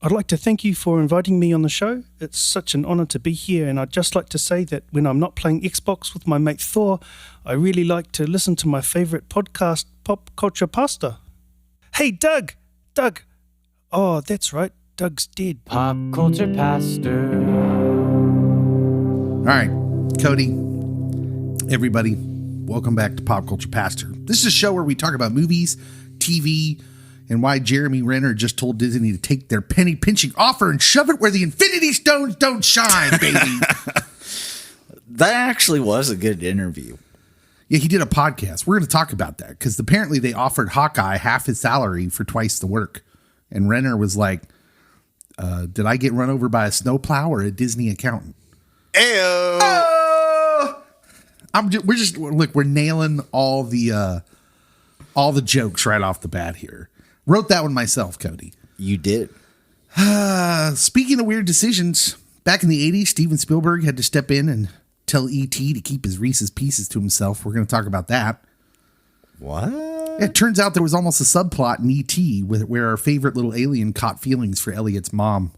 I'd like to thank you for inviting me on the show. It's such an honour to be here, and I'd just like to say that when I'm not playing Xbox with my mate Thor, I really like to listen to my favourite podcast, Pop Culture Pasta. Hey, Doug! Doug! Oh, that's right, Doug's dead. Pop Culture Pastor. All right, Cody, everybody, welcome back to Pop Culture Pastor. This is a show where we talk about movies, TV, and why Jeremy Renner just told Disney to take their penny-pinching offer and shove it where the Infinity Stones don't shine, baby. That actually was a good interview. Yeah, he did a podcast. We're going to talk about that because apparently they offered Hawkeye half his salary for twice the work. And Renner was like, did I get run over by a snowplow or a Disney accountant? Ayo. Oh! We're nailing all the jokes right off the bat here. Wrote that one myself, Cody. You did. Speaking of weird decisions, back in the 80s, Steven Spielberg had to step in and tell E.T. to keep his Reese's Pieces to himself. We're going to talk about that. What? It turns out there was almost a subplot in E.T. where our favorite little alien caught feelings for Elliot's mom.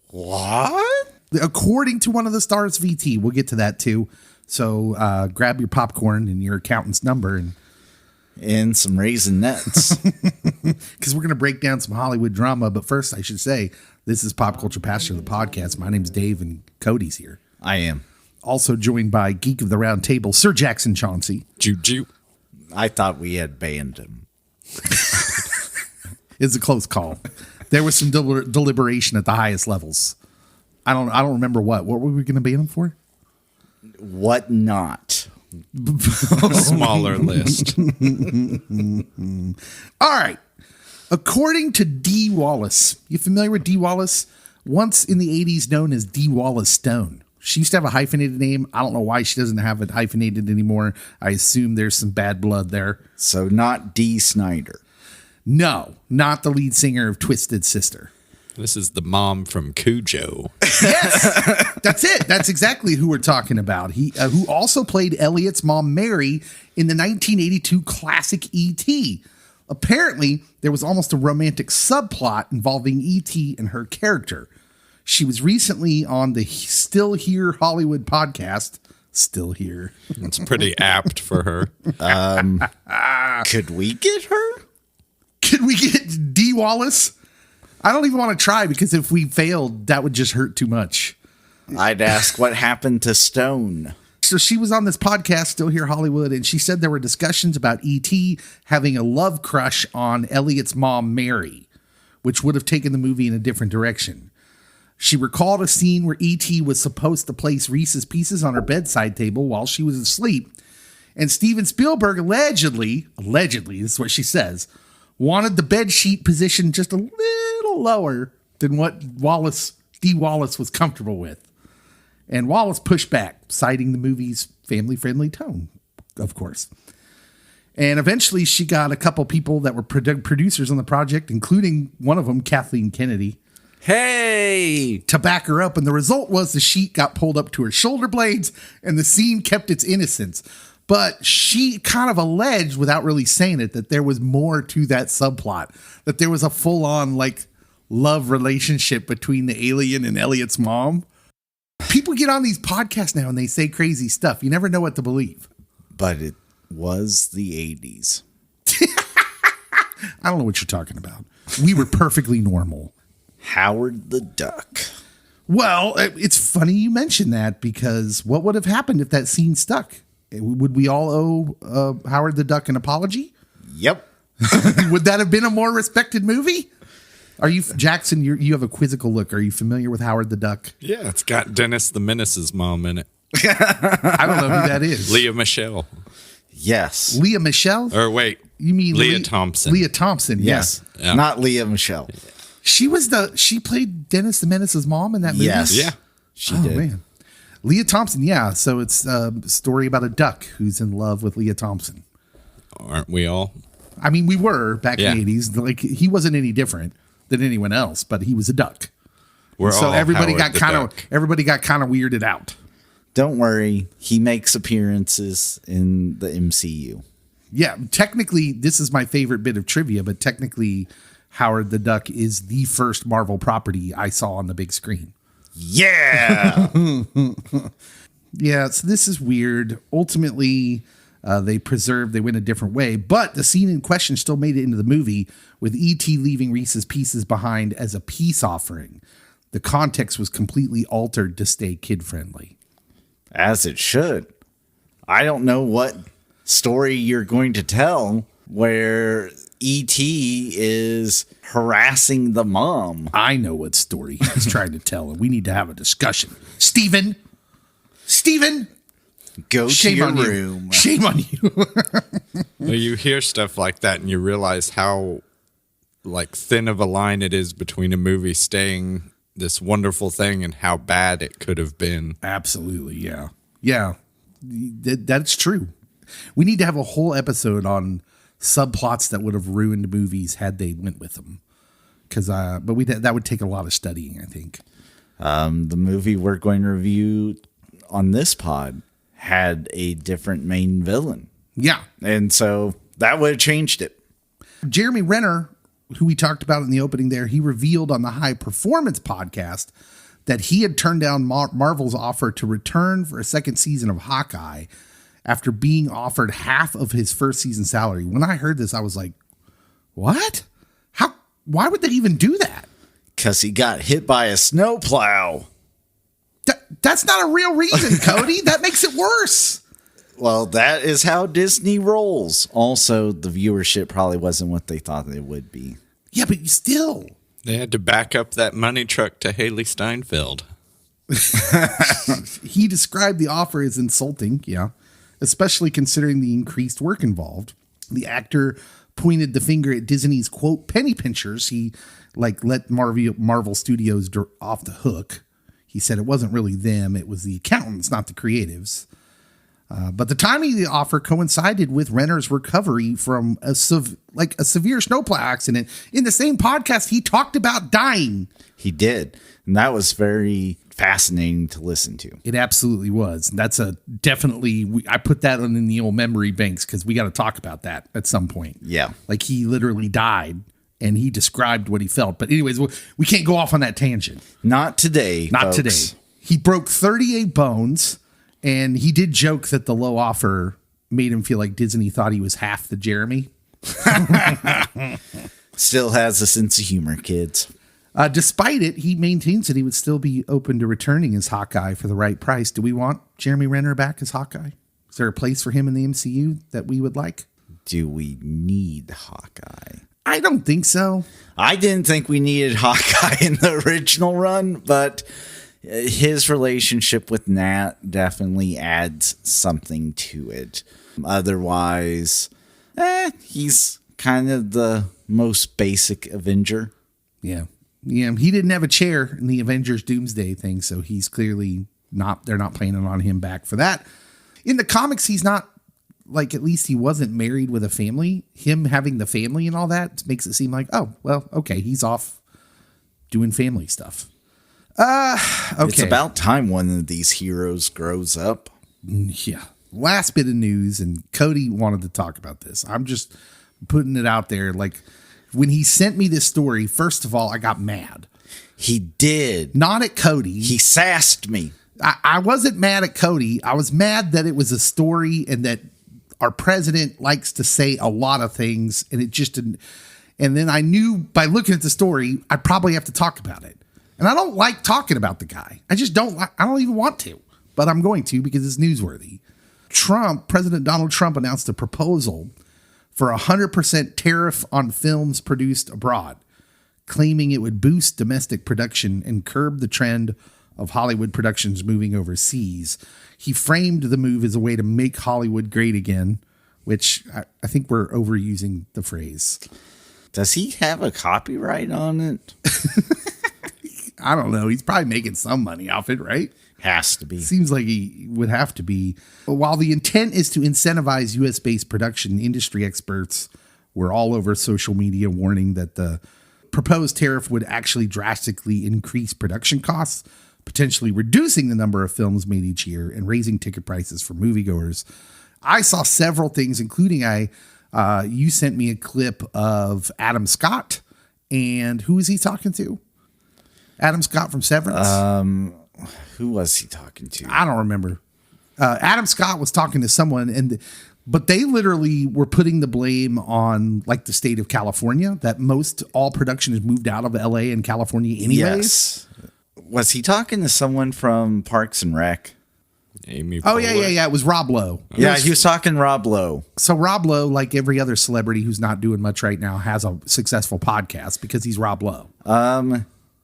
What? According to one of the stars of E.T. We'll get to that too. So grab your popcorn and your accountant's number And some Raisinets. because we're going to break down some Hollywood drama. But first, I should say, this is Pop Culture Pastor, the podcast. My name's Dave, and Cody's here. I am. Also joined by Geek of the Round Table, Sir Jackson Chauncey. Juju. I thought we had banned him. It's a close call. There was some deliberation at the highest levels. I don't remember what. What were we going to ban him for? What not? Smaller list. All right. According to Dee Wallace, you familiar with Dee Wallace? Once in the 80s known as Dee Wallace Stone. She used to have a hyphenated name. I don't know why she doesn't have it hyphenated anymore. I assume there's some bad blood there. So not Dee Snider. No, not the lead singer of Twisted Sister. This is the mom from Cujo. Yes, that's it. That's exactly who we're talking about. He who also played Elliot's mom, Mary, in the 1982 classic E.T. Apparently, there was almost a romantic subplot involving E.T. and her character. She was recently on the Still Here Hollywood podcast. Still Here. It's pretty apt for her. Could we get her? Could we get Dee Wallace? I don't even want to try because if we failed, that would just hurt too much. I'd ask what happened to Stone. So she was on this podcast, Still Here Hollywood, and she said there were discussions about E.T. having a love crush on Elliot's mom, Mary, which would have taken the movie in a different direction. She recalled a scene where E.T. was supposed to place Reese's Pieces on her bedside table while she was asleep. And Steven Spielberg allegedly, this is what she says, wanted the bed sheet position just a little lower than what Dee Wallace was comfortable with. And Wallace pushed back, citing the movie's family-friendly tone, of course. And eventually she got a couple people that were producers on the project, including one of them, Kathleen Kennedy, Hey! to back her up. And the result was the sheet got pulled up to her shoulder blades and the scene kept its innocence. But she kind of alleged, without really saying it, that there was more to that subplot, that there was a full-on love relationship between the alien and Elliot's mom. People get on these podcasts now and they say crazy stuff. You never know what to believe. But it was the 80s. I don't know what you're talking about. We were perfectly normal. Howard the Duck. Well, it's funny you mention that because what would have happened if that scene stuck? Would we all owe Howard the Duck an apology? Yep. Would that have been a more respected movie? Are you, Jackson, you have a quizzical look. Are you familiar with Howard the Duck? Yeah, it's got Dennis the Menace's mom in it. I don't know who that is. Leah Michelle. Yes. Leah Michelle? Or wait. You mean Leah Thompson. Leah Thompson, Yes. Yeah. Not Leah Michelle. She played Dennis the Menace's mom in that movie? Yes. Yeah. She did. Man. Leah Thompson, yeah. So it's a story about a duck who's in love with Leah Thompson. Aren't we all? I mean, we were back Yeah. in the 80s. Like, he wasn't any different than anyone else, but he was a duck. We're So all everybody Howard the got Duck. kind of weirded out. Don't worry. He makes appearances in the MCU. Yeah, technically, this is my favorite bit of trivia, but technically, Howard the Duck is the first Marvel property I saw on the big screen. Yeah. Yeah, so this is weird. Ultimately, they went a different way, but the scene in question still made it into the movie, with E.T. leaving Reese's Pieces behind as a peace offering. The context was completely altered to stay kid-friendly. As it should. I don't know what story you're going to tell where E.T. is harassing the mom. I know what story he's trying to tell, and we need to have a discussion. Steven! Go to your room. You. Shame on you. Well, you hear stuff like that and you realize how thin of a line it is between a movie staying this wonderful thing and how bad it could have been. Absolutely, yeah. Yeah, that's true. We need to have a whole episode on subplots that would have ruined movies had they went with them. That would take a lot of studying, I think. The movie we're going to review on this pod had a different main villain. Yeah. And so that would have changed it. Jeremy Renner, who we talked about in the opening there, he revealed on the High Performance podcast that he had turned down Marvel's offer to return for a second season of Hawkeye after being offered half of his first season salary. When I heard this, I was like, what? Why would they even do that? Because he got hit by a snowplow. That's not a real reason, Cody. That makes it worse. Well, that is how Disney rolls. Also, the viewership probably wasn't what they thought it would be. Yeah, but still. They had to back up that money truck to Haley Steinfeld. He described the offer as insulting, yeah, especially considering the increased work involved. The actor pointed the finger at Disney's, quote, penny pinchers. He let Marvel Studios off the hook. He said it wasn't really them. It was the accountants, not the creatives. But the timing of the offer coincided with Renner's recovery from a severe snowplow accident. In the same podcast, he talked about dying. He did. And that was very fascinating to listen to. It absolutely was. That's I put that in the old memory banks because we got to talk about that at some point. Yeah. He literally died and he described what he felt. But anyways, we can't go off on that tangent. Not today. Not folks. today. He broke 38 bones. And he did joke that the low offer made him feel like Disney thought he was half the Jeremy. Still has a sense of humor, kids. Despite it, he maintains that he would still be open to returning as Hawkeye for the right price. Do we want Jeremy Renner back as Hawkeye? Is there a place for him in the MCU that we would like? Do we need Hawkeye? I don't think so. I didn't think we needed Hawkeye in the original run, but his relationship with Nat definitely adds something to it. Otherwise, he's kind of the most basic Avenger. Yeah. Yeah. He didn't have a chair in the Avengers Doomsday thing, so he's clearly they're not planning on him back for that. In the comics, he's not at least he wasn't married with a family. Him having the family and all that makes it seem like, oh, well, okay, he's off doing family stuff. Okay. It's about time one of these heroes grows up. Yeah. Last bit of news, and Cody wanted to talk about this. I'm just putting it out there. When he sent me this story, first of all, I got mad. He did. Not at Cody. He sassed me. I wasn't mad at Cody. I was mad that it was a story and that our president likes to say a lot of things, and it just didn't. And then I knew by looking at the story, I'd probably have to talk about it. And I don't like talking about the guy. I don't even want to, but I'm going to because it's newsworthy. President Donald Trump announced a proposal for 100% tariff on films produced abroad, claiming it would boost domestic production and curb the trend of Hollywood productions moving overseas. He framed the move as a way to make Hollywood great again, which I think we're overusing the phrase. Does he have a copyright on it? I don't know. He's probably making some money off it, right? Has to be. Seems like he would have to be. While the intent is to incentivize U.S.-based production, industry experts were all over social media warning that the proposed tariff would actually drastically increase production costs, potentially reducing the number of films made each year and raising ticket prices for moviegoers. I saw several things, including you sent me a clip of Adam Scott And who is he talking to? Adam Scott from Severance? Who was he talking to? I don't remember. Adam Scott was talking to someone, but they literally were putting the blame on like the state of California, that all production is moved out of LA and California anyways. Yes. Was he talking to someone from Parks and Rec? Amy Oh, Poehler. yeah. It was Rob Lowe. Yeah, he was talking Rob Lowe. So Rob Lowe, like every other celebrity who's not doing much right now, has a successful podcast because he's Rob Lowe.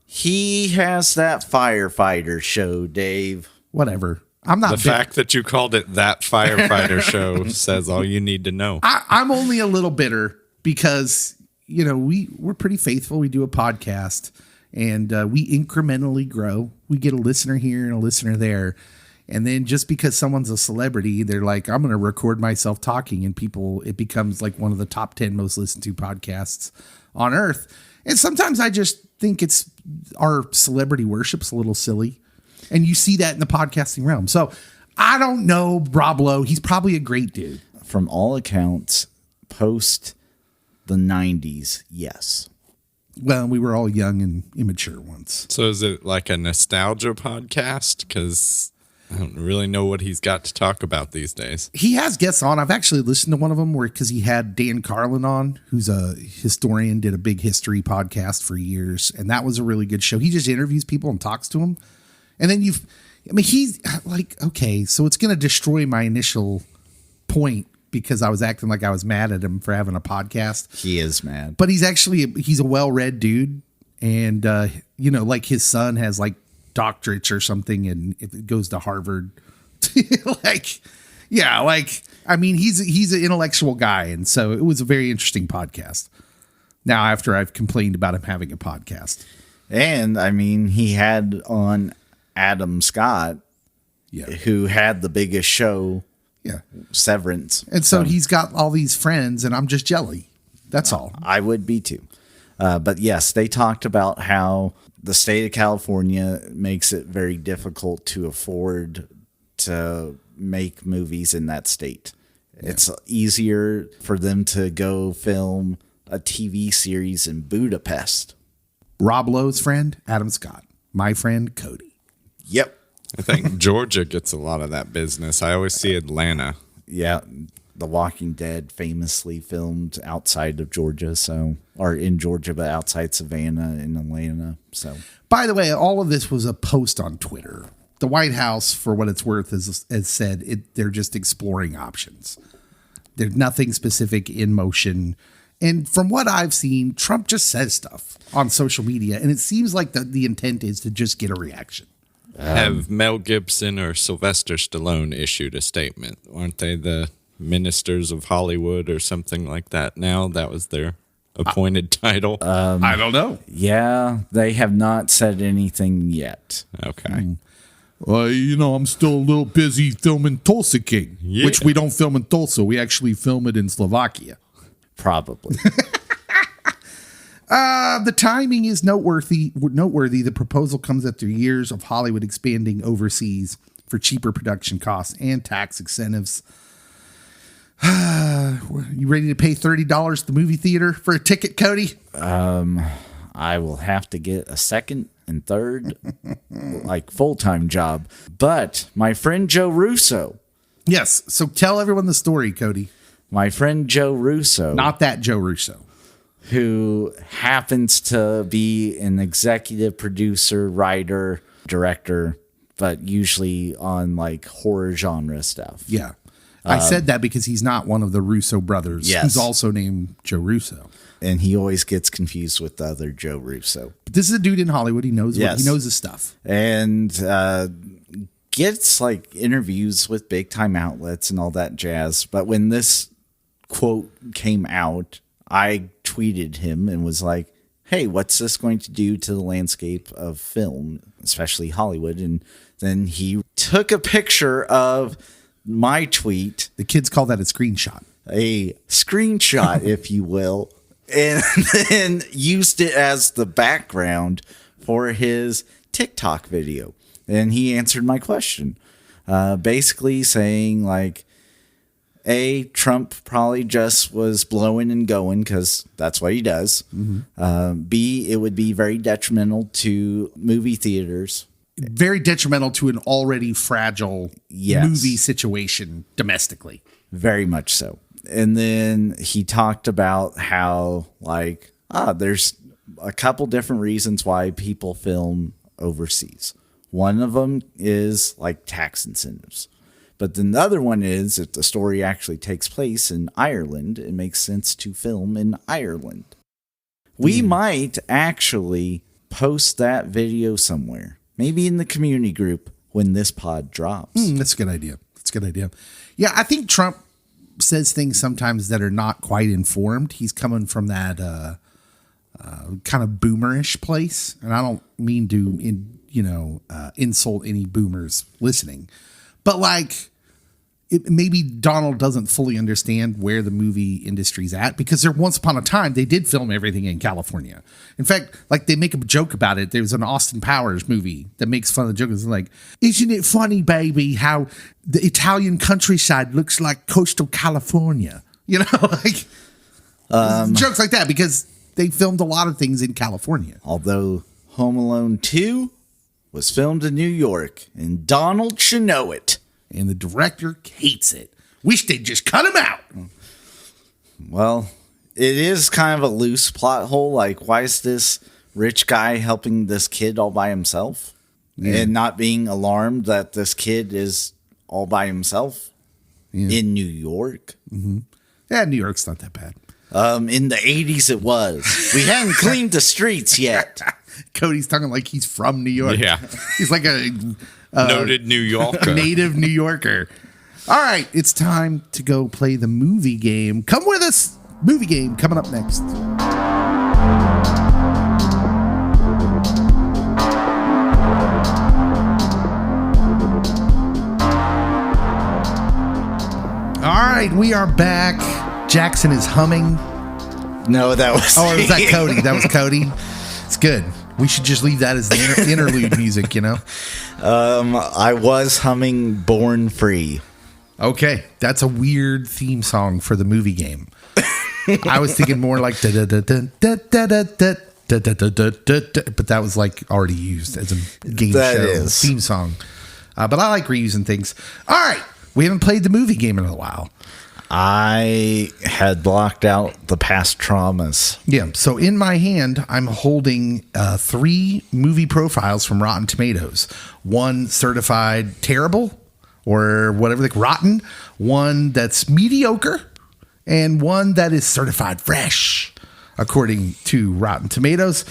He has that firefighter show, Dave. Whatever. I'm not The fact that you called it That Firefighter Show says all you need to know. I'm only a little bitter because, we're pretty faithful. We do a podcast and we incrementally grow. We get a listener here and a listener there. And then just because someone's a celebrity, they're like, I'm going to record myself talking, and it becomes like one of the top 10 most listened to podcasts on earth. And sometimes I just think our celebrity worship's a little silly. And you see that in the podcasting realm. So I don't know Rob Lowe. He's probably a great dude. From all accounts, post the 90s, yes. Well, we were all young and immature once. So is it like a nostalgia podcast? Because I don't really know what he's got to talk about these days. He has guests on. I've actually listened to one of them because he had Dan Carlin on, who's a historian, did a big history podcast for years. And that was a really good show. He just interviews people and talks to them. And then he's like, okay, so it's going to destroy my initial point because I was acting like I was mad at him for having a podcast. He is mad. But he's a well-read dude. And, like his son has like doctorates or something and it goes to Harvard. He's an intellectual guy. And so it was a very interesting podcast. Now, after I've complained about him having a podcast. And he had on Adam Scott, who had the biggest show, Severance. And so he's got all these friends, and I'm just jelly. That's all. I would be too. But yes, they talked about how the state of California makes it very difficult to afford to make movies in that state. Yeah. It's easier for them to go film a TV series in Budapest. Rob Lowe's friend, Adam Scott. My friend, Cody. Yep. I think Georgia gets a lot of that business. I always see Atlanta. Yeah. The Walking Dead famously filmed outside of Georgia, or in Georgia, but outside Savannah in Atlanta. So, by the way, all of this was a post on Twitter. The White House, for what it's worth, has said they're just exploring options. There's nothing specific in motion. And from what I've seen, Trump just says stuff on social media, and it seems like the intent is to just get a reaction. Have Mel Gibson or Sylvester Stallone issued a statement? Aren't they the ministers of Hollywood or something like that now? That was their appointed title. I don't know. Yeah, they have not said anything yet. Okay. I'm still a little busy filming Tulsa King, which we don't film in Tulsa. We actually film it in Slovakia. Probably. The timing is noteworthy. The proposal comes after years of Hollywood expanding overseas for cheaper production costs and tax incentives. You ready to pay $30 at the movie theater for a ticket, Cody? I will have to get a second and third, full-time job. But my friend Joe Russo. Yes. So tell everyone the story, Cody. My friend Joe Russo. Not that Joe Russo. Who happens to be an executive producer, writer, director, but usually on horror genre stuff. Yeah. I said that because he's not one of the Russo brothers. Yes. Who's also named Joe Russo. And he always gets confused with the other Joe Russo. But this is a dude in Hollywood. He knows he knows his stuff. And gets interviews with big time outlets and all that jazz. But when this quote came out, I tweeted him and was like, hey, what's this going to do to the landscape of film, especially Hollywood? And then he took a picture of my tweet. The kids call that a screenshot. A screenshot, if you will, and then used it as the background for his TikTok video. And he answered my question, basically saying Trump probably just was blowing and going because that's what he does. B, it would be very detrimental to movie theaters. Very detrimental to an already fragile movie situation domestically. Very much so. And then he talked about how, like, there's a couple different reasons why people film overseas. One of them is like tax incentives. But then the other one is if the story actually takes place in Ireland, it makes sense to film in Ireland. We might actually post that video somewhere, maybe in the community group when this pod drops. That's a good idea. That's a good idea. Yeah, I think Trump says things sometimes that are not quite informed. He's coming from that kind of boomerish place. And I don't mean to, insult any boomers listening. But like, maybe Donald doesn't fully understand where the movie industry's at because once upon a time they did film everything in California. In fact, like they make a joke about it. There's an Austin Powers movie that makes fun of the joke. It's like, isn't it funny, baby, how the Italian countryside looks like coastal California? You know, like jokes like that because they filmed a lot of things in California. Although Home Alone 2 was filmed in New York and Donald should know it. And the director hates it. Wish they'd just cut him out. Well, it is kind of a loose plot hole. Like, why is this rich guy helping this kid all by himself? And not being alarmed that this kid is all by himself in New York? Yeah, New York's not that bad. In the 80s it was. We hadn't cleaned the streets yet. Cody's talking like he's from New York. Yeah. He's like a... Noted New Yorker. Native New Yorker. All right, it's time to go play the movie game. Come with us. Movie game coming up next. All right, we are back. Jackson is humming. No, that was... Oh, was that Cody? That was Cody? It's good. We should just leave that as the interlude music, you know? I was humming Born Free. Okay, that's a weird theme song for the movie game. I was thinking more like but that was like already used as a game show theme song. But I like reusing things. All right, we haven't played the movie game in a while. I had blocked out the past traumas. Yeah, so in my hand, I'm holding 3 movie profiles from Rotten Tomatoes. One certified terrible, or whatever, like rotten. One that's mediocre, and one that is certified fresh, according to Rotten Tomatoes.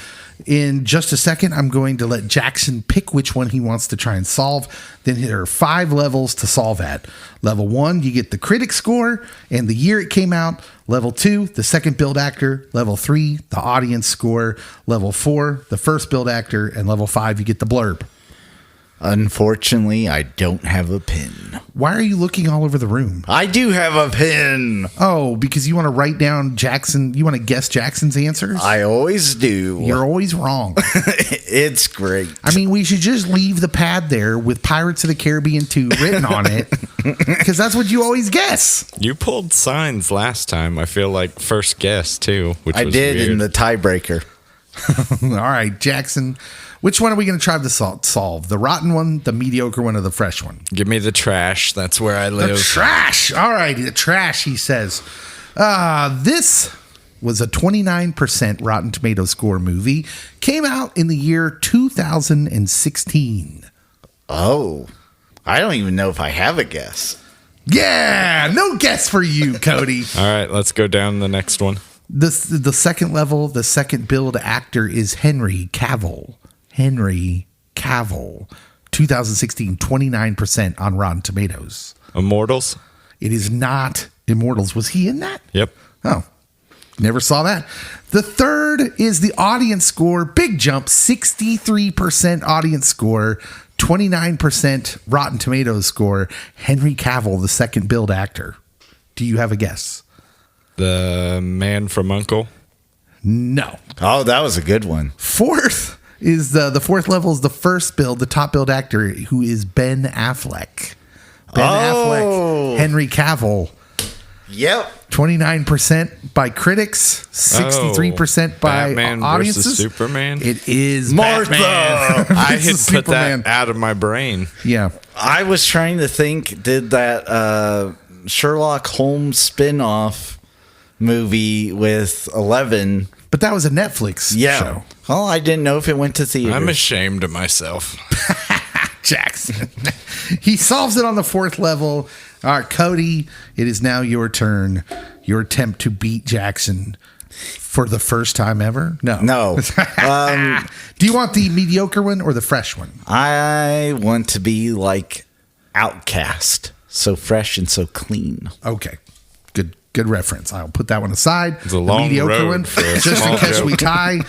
In just a second, I'm going to let Jackson pick which one he wants to try and solve. Then there are 5 levels to solve at. Level 1, you get the critic score and the year it came out. Level 2, the second billed actor. Level 3, the audience score. Level 4, the first billed actor. And level 5, you get the blurb. Unfortunately, I don't have a pen. Why are you looking all over the room? I do have a pen. Oh, because you want to write down Jackson. You want to guess Jackson's answers? I always do. You're always wrong. It's great. I mean, we should just leave the pad there with Pirates of the Caribbean 2 written on it, because that's what you always guess. You pulled signs last time. I feel like first guess too, which I was did weird. in the tiebreaker. All right, Jackson. Which one are we going to try to solve? The rotten one, the mediocre one, or the fresh one? Give me the trash. That's where I live. The trash. All right, the trash, he says. This was a 29% Rotten Tomato score movie. Came out in the year 2016. Oh, I don't even know if I have a guess. Yeah, no guess for you, Cody. All right, let's go down the next one. The second level, the second billed actor is Henry Cavill. Henry Cavill, 2016, 29% on Rotten Tomatoes. Immortals? It is not Immortals. Was he in that? Yep. Oh, never saw that. The third is the audience score. Big jump, 63% audience score, 29% Rotten Tomatoes score. Henry Cavill, the second billed actor. Do you have a guess? The Man from U.N.C.L.E.? No. Oh, that was a good one. Fourth is the fourth level is the first build, the top build actor, who is Ben Affleck. Ben Affleck, Henry Cavill, Yep. 29% by critics, 63% by Batman audiences. versus Superman. It is Martha! Batman I had versus put Superman. that out of my brain. Yeah. I was trying to think, did that Sherlock Holmes spin-off movie with 11... But that was a Netflix show. Well, I didn't know if it went to theater. I'm ashamed of myself. Jackson. He solves it on the 4th level. All right, Cody, it is now your turn. Your attempt to beat Jackson for the first time ever? No. Do you want the mediocre one or the fresh one? I want to be like Outcast. So fresh and so clean. Okay. Good reference. I'll put that one aside. It's a long road for a just small in case joke. we tie.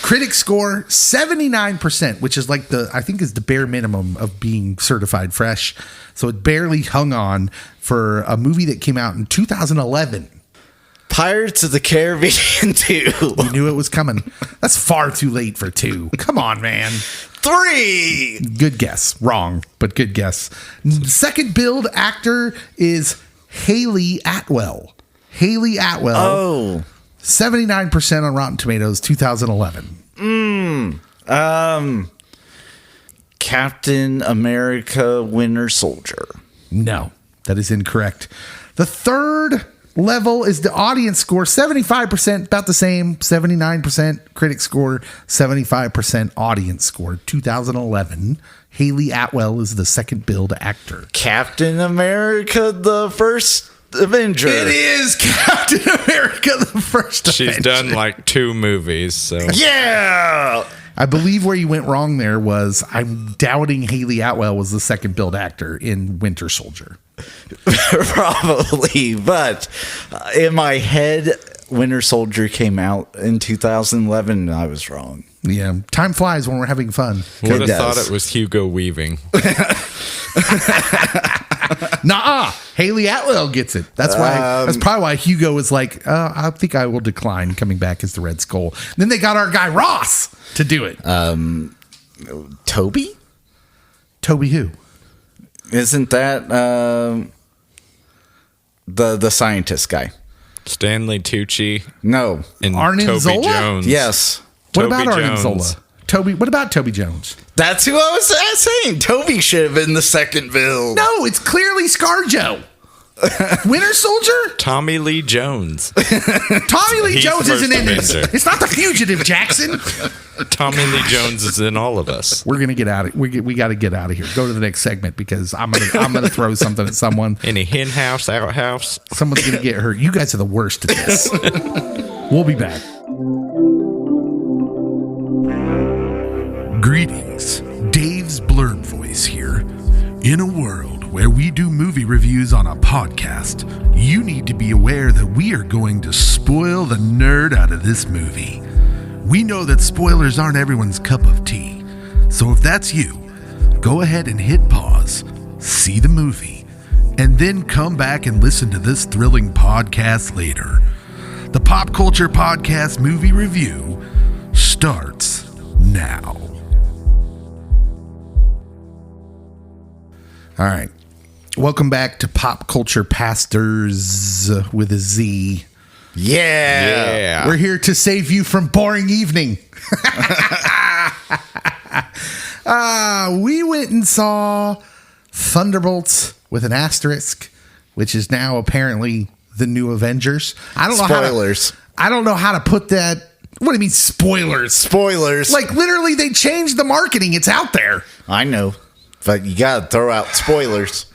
Critic score 79%, which is like I think is the bare minimum of being certified fresh. So it barely hung on for a movie that came out in 2011. Pirates of the Caribbean 2. You knew it was coming. That's far too late for 2. Come on, man. 3. Good guess. Wrong, but good guess. Second build actor is Haley Atwell. Haley Atwell. Oh. 79% on Rotten Tomatoes, 2011. Captain America Winter Soldier. No, that is incorrect. The third level is the audience score, 75%, about the same, 79% critic score, 75% audience score, 2011. Haley Atwell is the second build actor. Captain America, the first Avenger. It is Captain America, the first She's Avenger. done like 2 movies, so Yeah. I believe where you went wrong there was I'm doubting Haley Atwell was the second build actor in Winter Soldier. Probably, but in my head, Winter Soldier came out in 2011, and I was wrong. Yeah, time flies when we're having fun. would have does. thought it was Hugo Weaving. Nuh-uh. Haley Atwell gets it. That's why. That's probably why Hugo was like, I think I will decline coming back as the Red Skull. And then they got our guy Ross to do it. Toby? Toby who? Isn't that the scientist guy? Stanley Tucci No. and Arnim Toby Zola? Jones. Yes. What Toby about Arnim Jones. Zola? Toby. What about Toby Jones? That's who I was saying. Toby should have been the second build. No, it's clearly ScarJo. Winter Soldier? Tommy Lee Jones. Tommy Lee He's Jones the isn't first in this. Avenger. It's not the fugitive, Jackson. Tommy Lee Jones is in all of us. We're gonna get out of. We got to get out of here. Go to the next segment because I'm gonna throw something at someone. Any hen house, outhouse. Someone's gonna get hurt. You guys are the worst at this. We'll be back. Greetings, Dave's blurred voice here. In a world where we do movie reviews on a podcast, you need to be aware that we are going to spoil the nerd out of this movie. We know that spoilers aren't everyone's cup of tea, so if that's you, go ahead and hit pause, see the movie, and then come back and listen to this thrilling podcast later. The Pop Culture Podcast movie review starts now. All right. Welcome back to Pop Culture Pastors with a Z. Yeah. We're here to save you from boring evening. We went and saw Thunderbolts with an asterisk, which is now apparently the new Avengers. I don't know Spoilers. I don't know how to put that. What do you mean spoilers? Spoilers. Like literally they changed the marketing. It's out there. I know, but you got to throw out spoilers.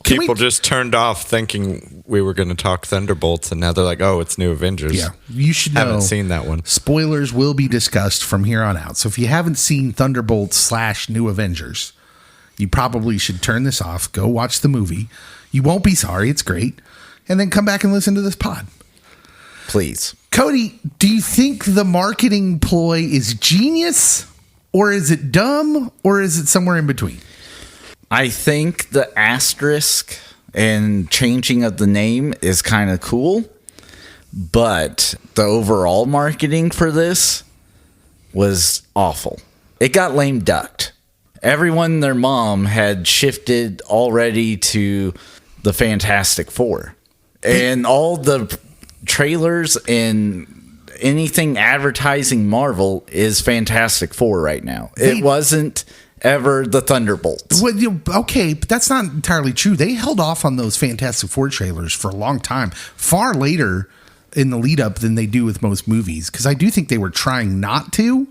People just turned off thinking we were going to talk Thunderbolts, and now they're like, oh, it's New Avengers. Yeah, you should know. Haven't seen that one. Spoilers will be discussed from here on out. So if you haven't seen Thunderbolts / New Avengers, you probably should turn this off, go watch the movie. You won't be sorry. It's great. And then come back and listen to this pod. Please. Cody, do you think the marketing ploy is genius, or is it dumb, or is it somewhere in between? I think the asterisk and changing of the name is kind of cool, but the overall marketing for this was awful. It got lame ducked. Everyone and their mom had shifted already to the Fantastic Four. And all the trailers and anything advertising Marvel is Fantastic Four right now. It wasn't ever the Thunderbolts. Well, okay, but that's not entirely true. They held off on those Fantastic Four trailers for a long time, far later in the lead up than they do with most movies, because I do think they were trying not to.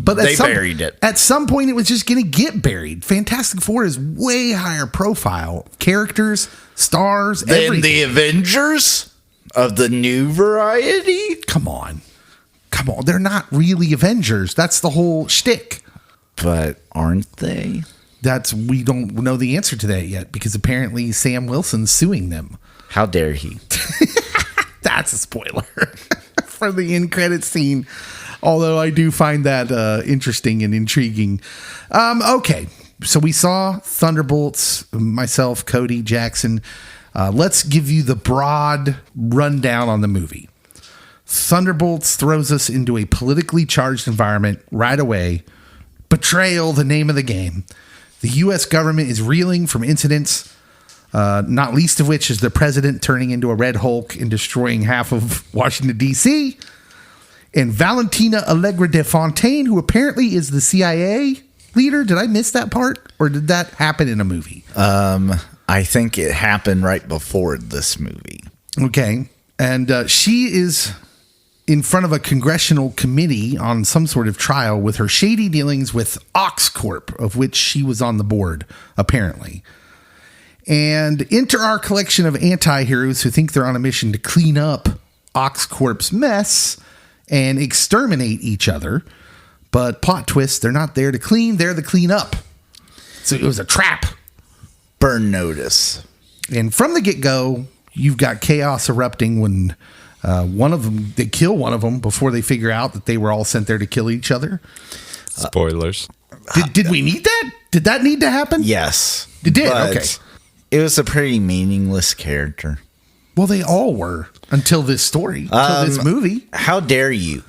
But they buried it. At some point, it was just going to get buried. Fantastic Four is way higher profile. Characters, stars, than the Avengers of the new variety? Come on. They're not really Avengers. That's the whole shtick. But aren't they? We don't know the answer to that yet, because apparently Sam Wilson's suing them. How dare he? That's a spoiler for the end credit scene. Although I do find that interesting and intriguing. Okay, so we saw Thunderbolts, myself, Cody, Jackson. Let's give you the broad rundown on the movie. Thunderbolts throws us into a politically charged environment right away. Betrayal, the name of the game. The U.S. government is reeling from incidents, not least of which is the president turning into a Red Hulk and destroying half of Washington, D.C., and Valentina Allegra de Fontaine, who apparently is the CIA leader. Did I miss that part? Or did that happen in a movie? I think it happened right before this movie. Okay. And she is in front of a congressional committee on some sort of trial with her shady dealings with Oxcorp, of which she was on the board, apparently. And enter our collection of anti-heroes who think they're on a mission to clean up Oxcorp's mess and exterminate each other. But plot twist, they're not there to clean, they're the clean up. So it was a trap. Burn notice. And from the get-go, you've got chaos erupting when they kill one of them before they figure out that they were all sent there to kill each other. Spoilers. Did we need that? Did that need to happen? Yes. It did? But okay. It was a pretty meaningless character. Well, they all were until this story, until this movie. How dare you?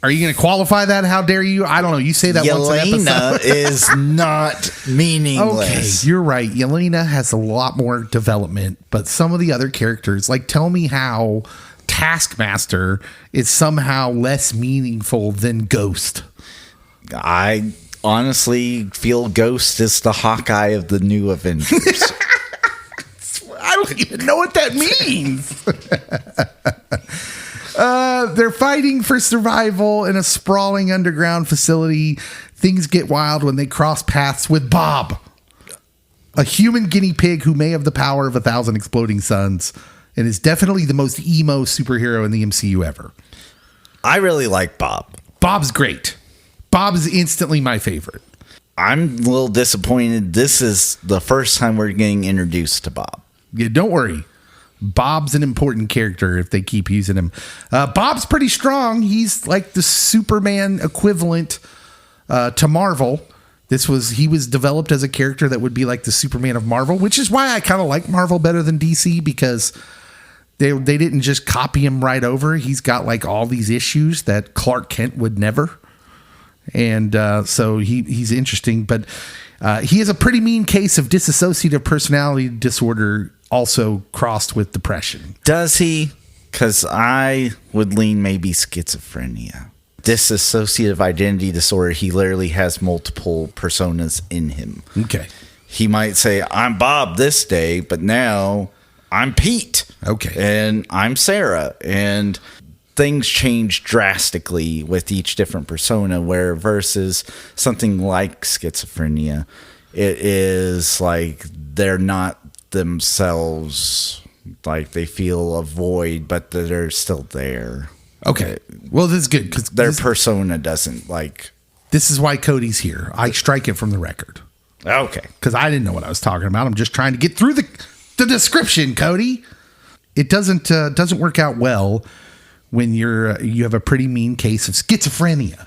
Are you going to qualify that? How dare you? I don't know. You say that once an episode. is not meaningless. Okay, you're right. Yelena has a lot more development, but some of the other characters, like tell me how Taskmaster is somehow less meaningful than Ghost. I honestly feel Ghost is the Hawkeye of the new Avengers. I don't even know what that means. They're fighting for survival in a sprawling underground facility. Things get wild when they cross paths with Bob, a human guinea pig who may have the power of 1,000 exploding suns and is definitely the most emo superhero in the MCU ever. I really like Bob. Bob's great. Bob is instantly my favorite. I'm a little disappointed. This is the first time we're getting introduced to Bob. Yeah, don't worry. Bob's an important character if they keep using him. Bob's pretty strong. He's like the Superman equivalent to Marvel. He was developed as a character that would be like the Superman of Marvel, which is why I kind of like Marvel better than DC, because they didn't just copy him right over. He's got like all these issues that Clark Kent would never. And so he's interesting, but he has a pretty mean case of dissociative personality disorder, also crossed with depression. Does he? Because I would lean maybe schizophrenia. Dissociative identity disorder, he literally has multiple personas in him. Okay. He might say, I'm Bob this day, but now I'm Pete. Okay. And I'm Sarah. And things change drastically with each different persona, where versus something like schizophrenia, it is like they're not themselves, like they feel a void, but they're still there. Okay. Well, this is good because their persona doesn't like. This is why Cody's here. I strike it from the record. Okay. Because I didn't know what I was talking about. I'm just trying to get through the description, Cody. It doesn't work out well when you have a pretty mean case of schizophrenia.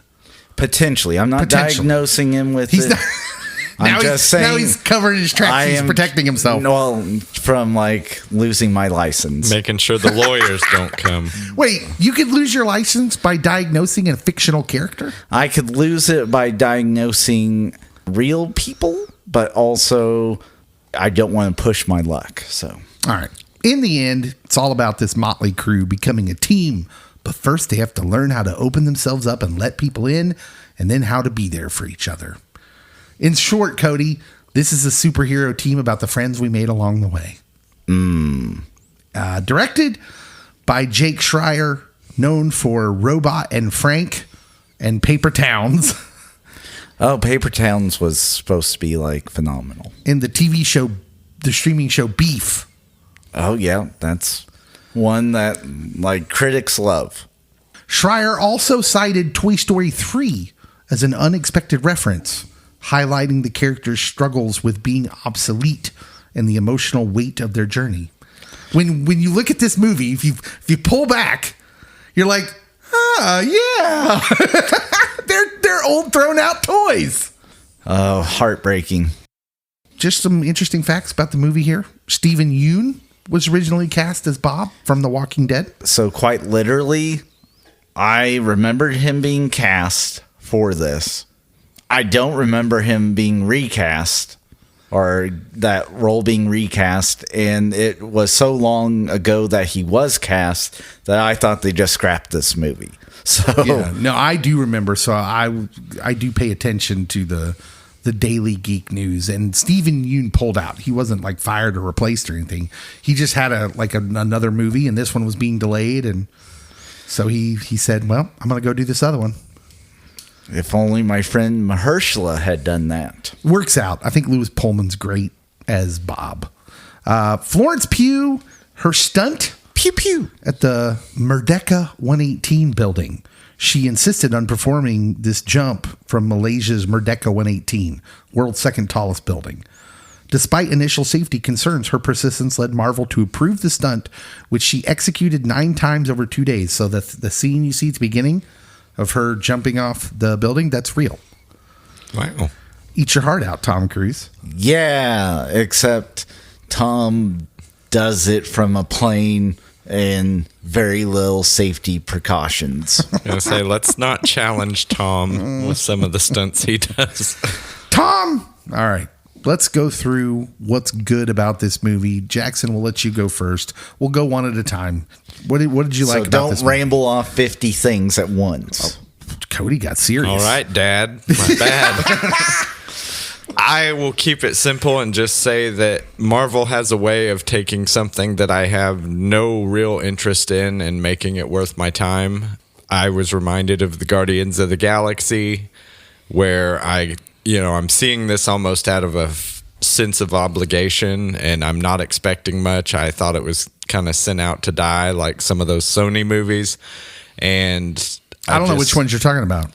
Potentially. I'm not diagnosing him with it. I'm just saying. Now he's covering his tracks. He's protecting himself. Well, from like losing my license. Making sure the lawyers don't come. Wait, you could lose your license by diagnosing a fictional character? I could lose it by diagnosing real people, but also I don't want to push my luck. So, all right. In the end, it's all about this motley crew becoming a team. But first, they have to learn how to open themselves up and let people in, and then how to be there for each other. In short, Cody, this is a superhero team about the friends we made along the way. Directed by Jake Schreier, known for Robot and Frank and Paper Towns. Oh, Paper Towns was supposed to be like phenomenal. In the TV show, the streaming show Beef. Oh, yeah. That's one that like critics love. Schreier also cited Toy Story 3 as an unexpected reference, highlighting the characters' struggles with being obsolete and the emotional weight of their journey. When you look at this movie, if you pull back, you're like, yeah, they're old thrown out toys. Oh, heartbreaking. Just some interesting facts about the movie here. Stephen Yeun was originally cast as Bob from The Walking Dead. So quite literally, I remembered him being cast for this. I don't remember him being recast or that role being recast. And it was so long ago that he was cast that I thought they just scrapped this movie. So yeah, no, I do remember. So I do pay attention to the Daily Geek News, and Stephen Yeun pulled out. He wasn't like fired or replaced or anything. He just had another movie, and this one was being delayed. And so he said, well, I'm going to go do this other one. If only my friend Mahershala had done that. Works out. I think Louis Pullman's great as Bob. Florence Pugh, her stunt, Pew pew, at the Merdeka 118 building. She insisted on performing this jump from Malaysia's Merdeka 118, world's second tallest building. Despite initial safety concerns, her persistence led Marvel to approve the stunt, which she executed 9 times over 2 days. So the scene you see at the beginning of her jumping off the building, that's real. Wow. Eat your heart out, Tom Cruise. Yeah, except Tom does it from a plane and very little safety precautions. I was going to say, let's not challenge Tom with some of the stunts he does. Tom! All right. Let's go through what's good about this movie. Jackson, we'll let you go first. We'll go one at a time. What did you like about this don't ramble off 50 things at once. Oh, Cody got serious. All right, Dad. My bad. I will keep it simple and just say that Marvel has a way of taking something that I have no real interest in and making it worth my time. I was reminded of the Guardians of the Galaxy, where I'm seeing this almost out of a sense of obligation, and I'm not expecting much. I thought it was kind of sent out to die, like some of those Sony movies. And I don't know which ones you're talking about.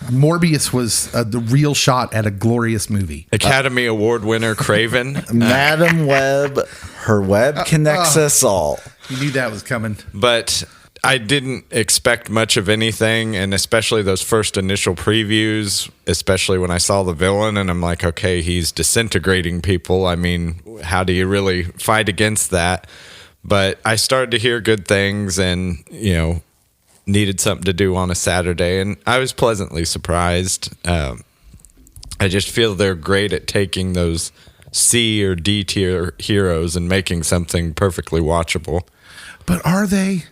Morbius was the real shot at a glorious movie. Academy Award winner Craven. Madam Web, her web connects us all. You knew that was coming. But I didn't expect much of anything, and especially those first initial previews, especially when I saw the villain, and I'm like, okay, he's disintegrating people. I mean, how do you really fight against that? But I started to hear good things and, needed something to do on a Saturday, and I was pleasantly surprised. I just feel they're great at taking those C or D tier heroes and making something perfectly watchable. But are they?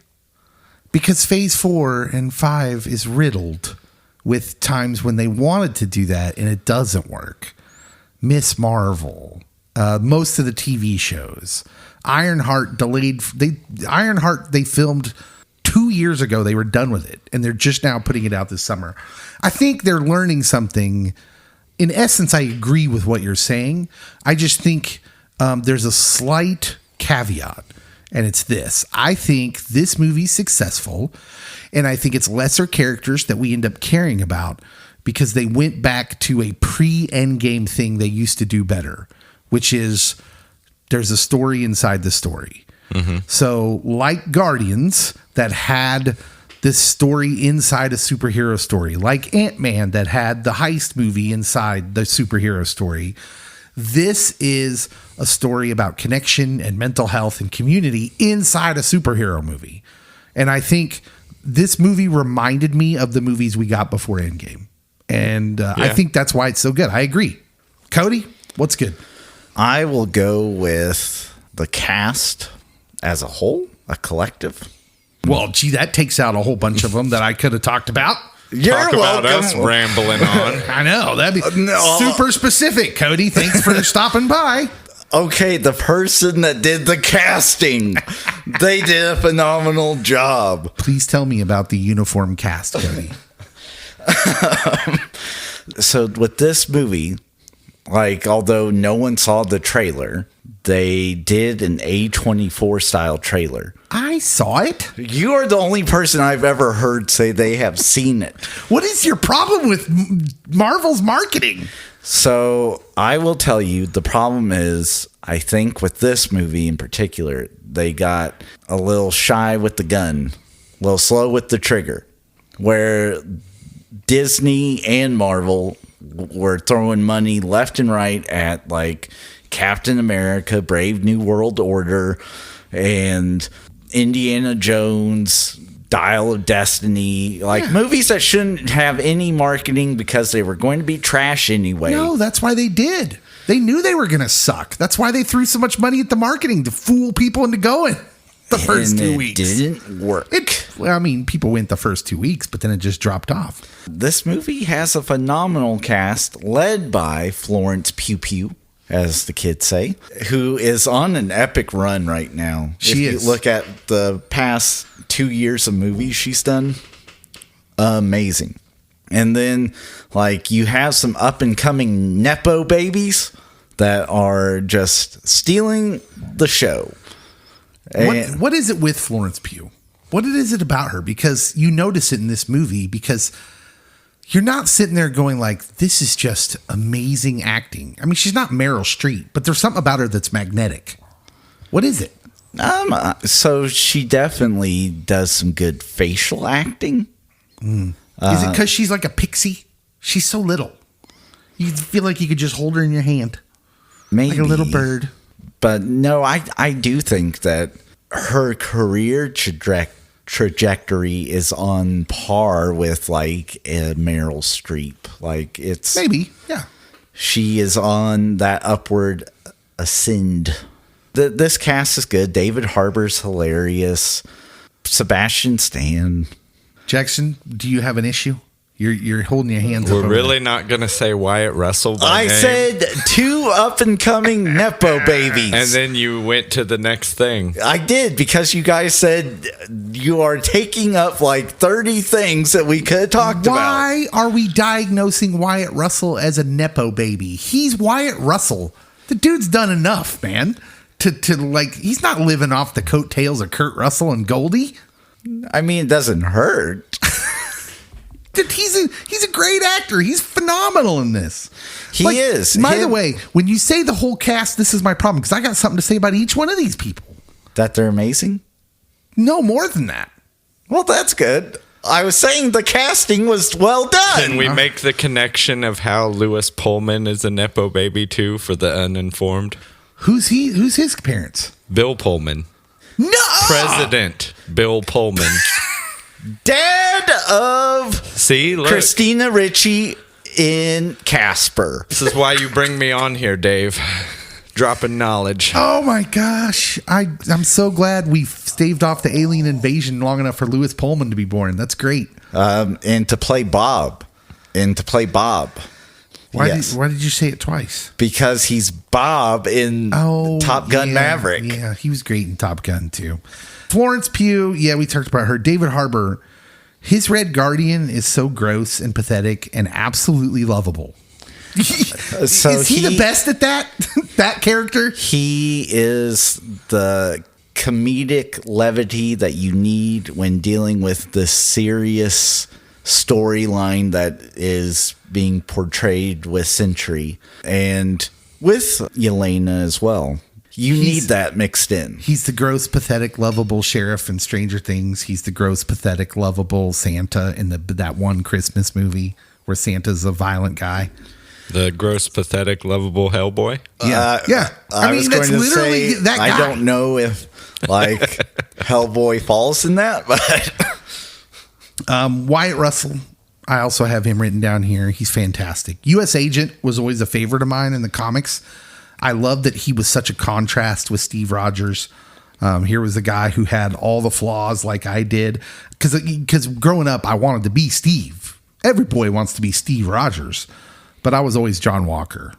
Because Phase 4 and 5 is riddled with times when they wanted to do that and it doesn't work. Miss Marvel, most of the TV shows, Ironheart delayed. Ironheart they filmed 2 years ago. They were done with it, and they're just now putting it out this summer. I think they're learning something. In essence, I agree with what you're saying. I just think there's a slight caveat, and it's this. I think this movie's successful, and I think it's lesser characters that we end up caring about because they went back to a pre-Endgame thing they used to do better, which is there's a story inside the story. Mm-hmm. So like Guardians that had this story inside a superhero story, like Ant-Man that had the heist movie inside the superhero story. This is a story about connection and mental health and community inside a superhero movie. And I think this movie reminded me of the movies we got before Endgame. And I think that's why it's so good. I agree. Cody, what's good? I will go with the cast. as a whole, a collective. Well, gee, that takes out a whole bunch of them that I could have talked about. You're Talk about welcome. us rambling on. I know. That'd be super specific, Cody. Thanks for stopping by. Okay, the person that did the casting, they did a phenomenal job. Please tell me about the uniform cast, Cody. So with this movie, like, although no one saw the trailer, they did an A24 style trailer. I saw it. You are the only person I've ever heard say they have seen it. What is your problem with Marvel's marketing? So I will tell you, the problem is, I think with this movie in particular, they got a little shy with the gun, a little slow with the trigger, where Disney and Marvel were throwing money left and right at like Captain America, Brave New World Order, and Indiana Jones, Dial of Destiny, like movies that shouldn't have any marketing because they were going to be trash anyway. No, that's why they did. They knew they were going to suck. That's why they threw so much money at the marketing to fool people into going the first 2 weeks. It didn't work. Well, I mean, people went the first 2 weeks, but then it just dropped off. This movie has a phenomenal cast led by Florence Pugh, as the kids say, who is on an epic run right now. She if is. You look at the past 2 years of movies she's done, amazing. And then, like, you have some up and coming Nepo babies that are just stealing the show. What is it with Florence Pugh? What is it about her? Because you notice it in this movie, because you're not sitting there going like, this is just amazing acting. I mean, she's not Meryl Streep, but there's something about her that's magnetic. What is it? So she definitely does some good facial acting. Is it because she's like a pixie? She's so little. You feel like you could just hold her in your hand. Maybe. Like a little bird. But no, I do think that her career trajectory is on par with like a Meryl Streep. Like, it's Maybe, yeah. she is on that upward ascend. This cast is good. David Harbour's hilarious. Sebastian Stan. Jackson, do you have an issue? You're holding your hands up. We're over really not going to say Wyatt Russell by I name. said 2 up and coming Nepo babies. And then you went to the next thing. I did, because you guys said you are taking up like 30 things that we could have talked about. Why are we diagnosing Wyatt Russell as a Nepo baby? He's Wyatt Russell. The dude's done enough, man. To like, he's not living off the coattails of Kurt Russell and Goldie. I mean, it doesn't hurt. He's a great actor. He's phenomenal in this. He is. By the way, when you say the whole cast, this is my problem, because I got something to say about each one of these people. That they're amazing? No more than that. Well, that's good. I was saying the casting was well done. Can we make the connection of how Lewis Pullman is a Nepo baby too for the uninformed? Who's he? Who's his parents? Bill Pullman. No! President Bill Pullman. Dad of See, look. Christina Ricci in Casper. This is why you bring me on here, Dave. Dropping knowledge. Oh my gosh. I'm so glad we staved off the alien invasion long enough for Lewis Pullman to be born. That's great. And to play Bob. Why Yes. did you say it twice? Because he's Bob in Top Gun Maverick. Yeah, he was great in Top Gun too. Florence Pugh, yeah, we talked about her. David Harbour, his Red Guardian is so gross and pathetic and absolutely lovable. So is he the best at that? That character? He is the comedic levity that you need when dealing with the serious storyline that is being portrayed with Sentry and with Yelena as well. You need that mixed in. He's the gross, pathetic, lovable sheriff in Stranger Things. He's the gross, pathetic, lovable Santa in that one Christmas movie where Santa's a violent guy. The gross, pathetic, lovable Hellboy. Yeah. I mean, that's literally that guy. I don't know if like Hellboy falls in that, but Wyatt Russell, I also have him written down here. He's fantastic. U.S. Agent was always a favorite of mine in the comics. I love that he was such a contrast with Steve Rogers. Here was a guy who had all the flaws like I did. Because growing up, I wanted to be Steve. Every boy wants to be Steve Rogers. But I was always John Walker.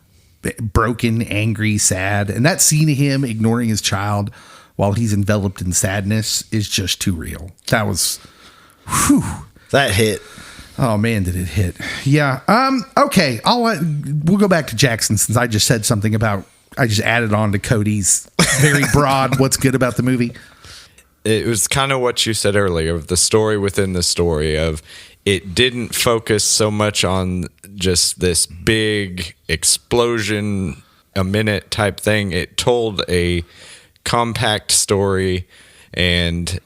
Broken, angry, sad. And that scene of him ignoring his child while he's enveloped in sadness is just too real. That was... Whew. That hit. Oh man, did it hit? Yeah. Okay. We'll go back to Jackson since I just said something about. I just added on to Cody's very broad. What's good about the movie? It was kind of what you said earlier of the story within the story of it didn't focus so much on just this big explosion a minute type thing. It told a compact story and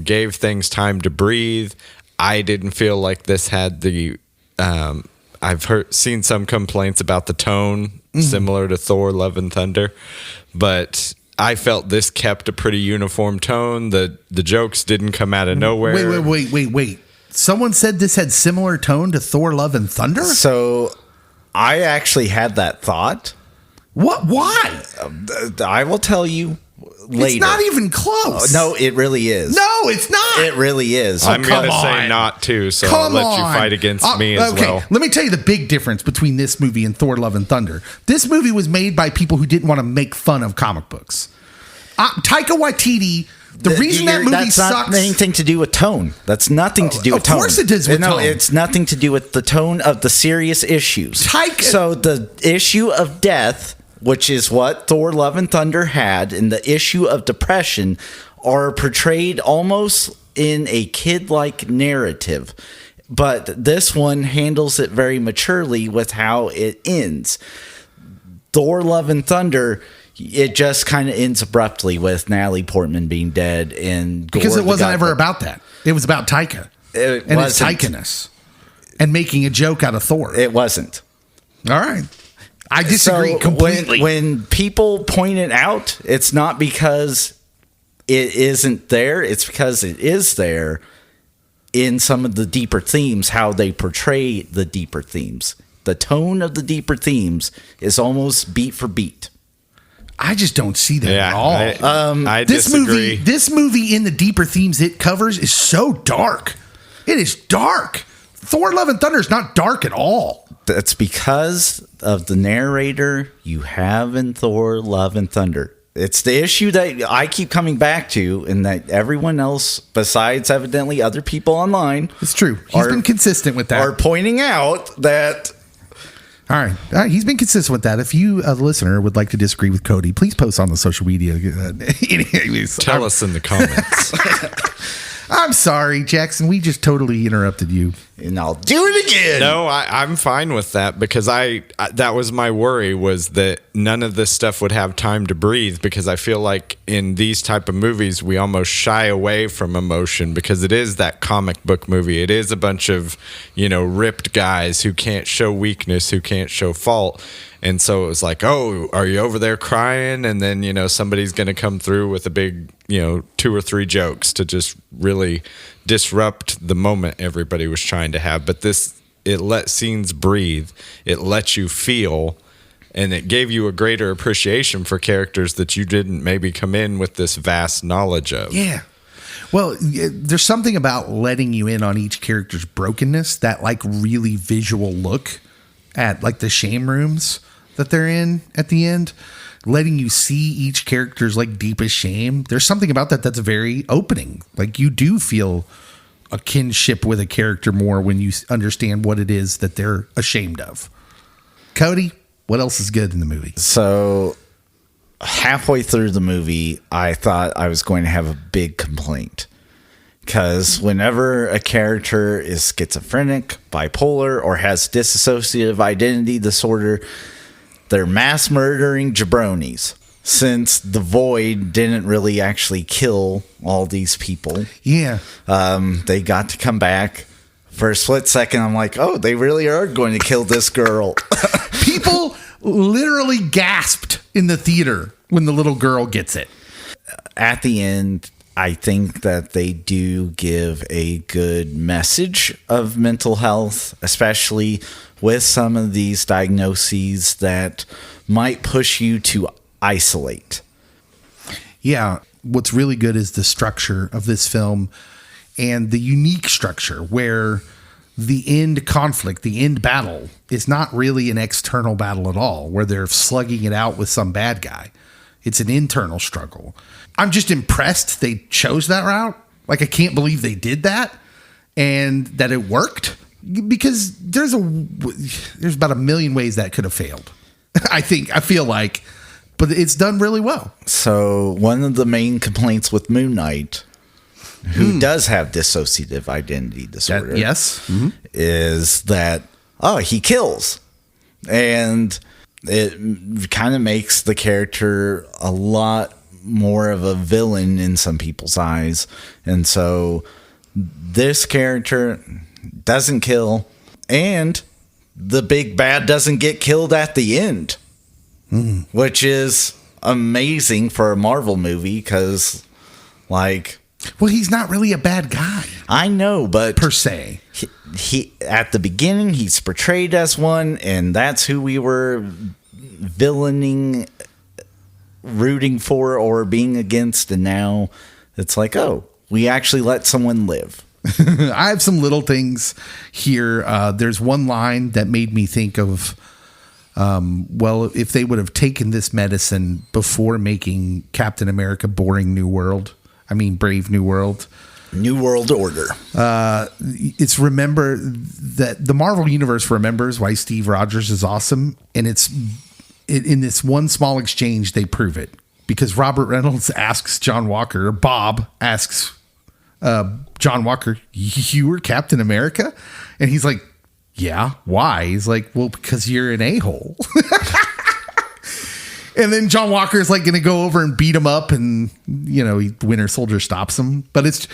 gave things time to breathe. I didn't feel like this had the I've seen some complaints about the tone similar to Thor Love and Thunder, but I felt this kept a pretty uniform tone. The jokes didn't come out of nowhere. Wait. Someone said this had similar tone to Thor Love and Thunder? So I actually had that thought. What? Why? I will tell you later. It's not even close. No, it really is. No, it's not. It really is. I'm going to say not to, so I'll let you fight against me as well. Let me tell you the big difference between this movie and Thor Love and Thunder. This movie was made by people who didn't want to make fun of comic books. Taika Waititi, the reason that movie that's sucks... Not anything to do with tone. That's nothing to do with tone. Of course it does with tone. No, it's nothing to do with the tone of the serious issues. So the issue of death, which is what Thor Love and Thunder had, and the issue of depression are portrayed almost in a kid-like narrative. But this one handles it very maturely with how it ends. Thor Love and Thunder... It just kind of ends abruptly with Natalie Portman being dead and because it wasn't ever about that. It was about Taika and his Taika-ness and making a joke out of Thor. It wasn't. All right, I disagree completely. When people point it out, it's not because it isn't there. It's because it is there in some of the deeper themes. How they portray the deeper themes, the tone of the deeper themes is almost beat for beat. I just don't see that at all. I disagree. This movie in the deeper themes it covers is so dark. It is dark. Thor Love and Thunder is not dark at all. That's because of the narrator you have in Thor Love and Thunder. It's the issue that I keep coming back to, and that everyone else, besides evidently other people online... It's true. He's been consistent with that. Are pointing out that... All right. He's been consistent with that. If you, the listener, would like to disagree with Cody, please post on the social media. Anyways, Tell us in the comments. I'm sorry, Jackson. We just totally interrupted you. And I'll do it again. No, I'm fine with that because that was my worry, was that none of this stuff would have time to breathe, because I feel like in these type of movies we almost shy away from emotion because it is that comic book movie. It is a bunch of, ripped guys who can't show weakness, who can't show fault. And so it was like, oh, are you over there crying? And then, somebody's going to come through with a big, 2 or 3 jokes to just really disrupt the moment everybody was trying to have. But it let scenes breathe. It let you feel, and it gave you a greater appreciation for characters that you didn't maybe come in with this vast knowledge of. Yeah. Well, there's something about letting you in on each character's brokenness, that really visual look at the shame rooms that they're in at the end, letting you see each character's deepest shame. There's something about that that's very opening. You do feel a kinship with a character more when you understand what it is that they're ashamed of. Cody, what else is good in the movie? So halfway through the movie, I thought I was going to have a big complaint. Because whenever a character is schizophrenic, bipolar, or has dissociative identity disorder, they're mass murdering jabronis. Since the Void didn't really actually kill all these people. Yeah. They got to come back. For a split second, I'm like, oh, they really are going to kill this girl. People literally gasped in the theater when the little girl gets it. At the end, I think that they do give a good message of mental health, especially with some of these diagnoses that might push you to isolate. Yeah. what's really good is the structure of this film and the unique structure where the end conflict, the end battle is not really an external battle at all, where they're slugging it out with some bad guy. It's an internal struggle. I'm just impressed they chose that route. Like, I can't believe they did that and that it worked, because there's about a million ways that could have failed. I feel like, but it's done really well. So one of the main complaints with Moon Knight, who does have dissociative identity disorder, is that, he kills. And it kind of makes the character a lot more of a villain in some people's eyes. And so this character doesn't kill, and the big bad doesn't get killed at the end, which is amazing for a Marvel movie, because, like... Well, he's not really a bad guy. I know, but... Per se. He at the beginning, he's portrayed as one, and that's who we were villaining, rooting for, or being against, and now it's like, we actually let someone live. I have some little things here. There's one line that made me think of, if they would have taken this medicine before making Captain America Brave New World. New World Order. It's remember that the Marvel Universe remembers why Steve Rogers is awesome. And in this one small exchange, they prove it. Because Robert Reynolds asks John Walker, or Bob asks John Walker, you were Captain America? And he's like, yeah, why? He's like, well, because you're an a-hole. And then John Walker is like going to go over and beat him up, and Winter Soldier stops him. But it's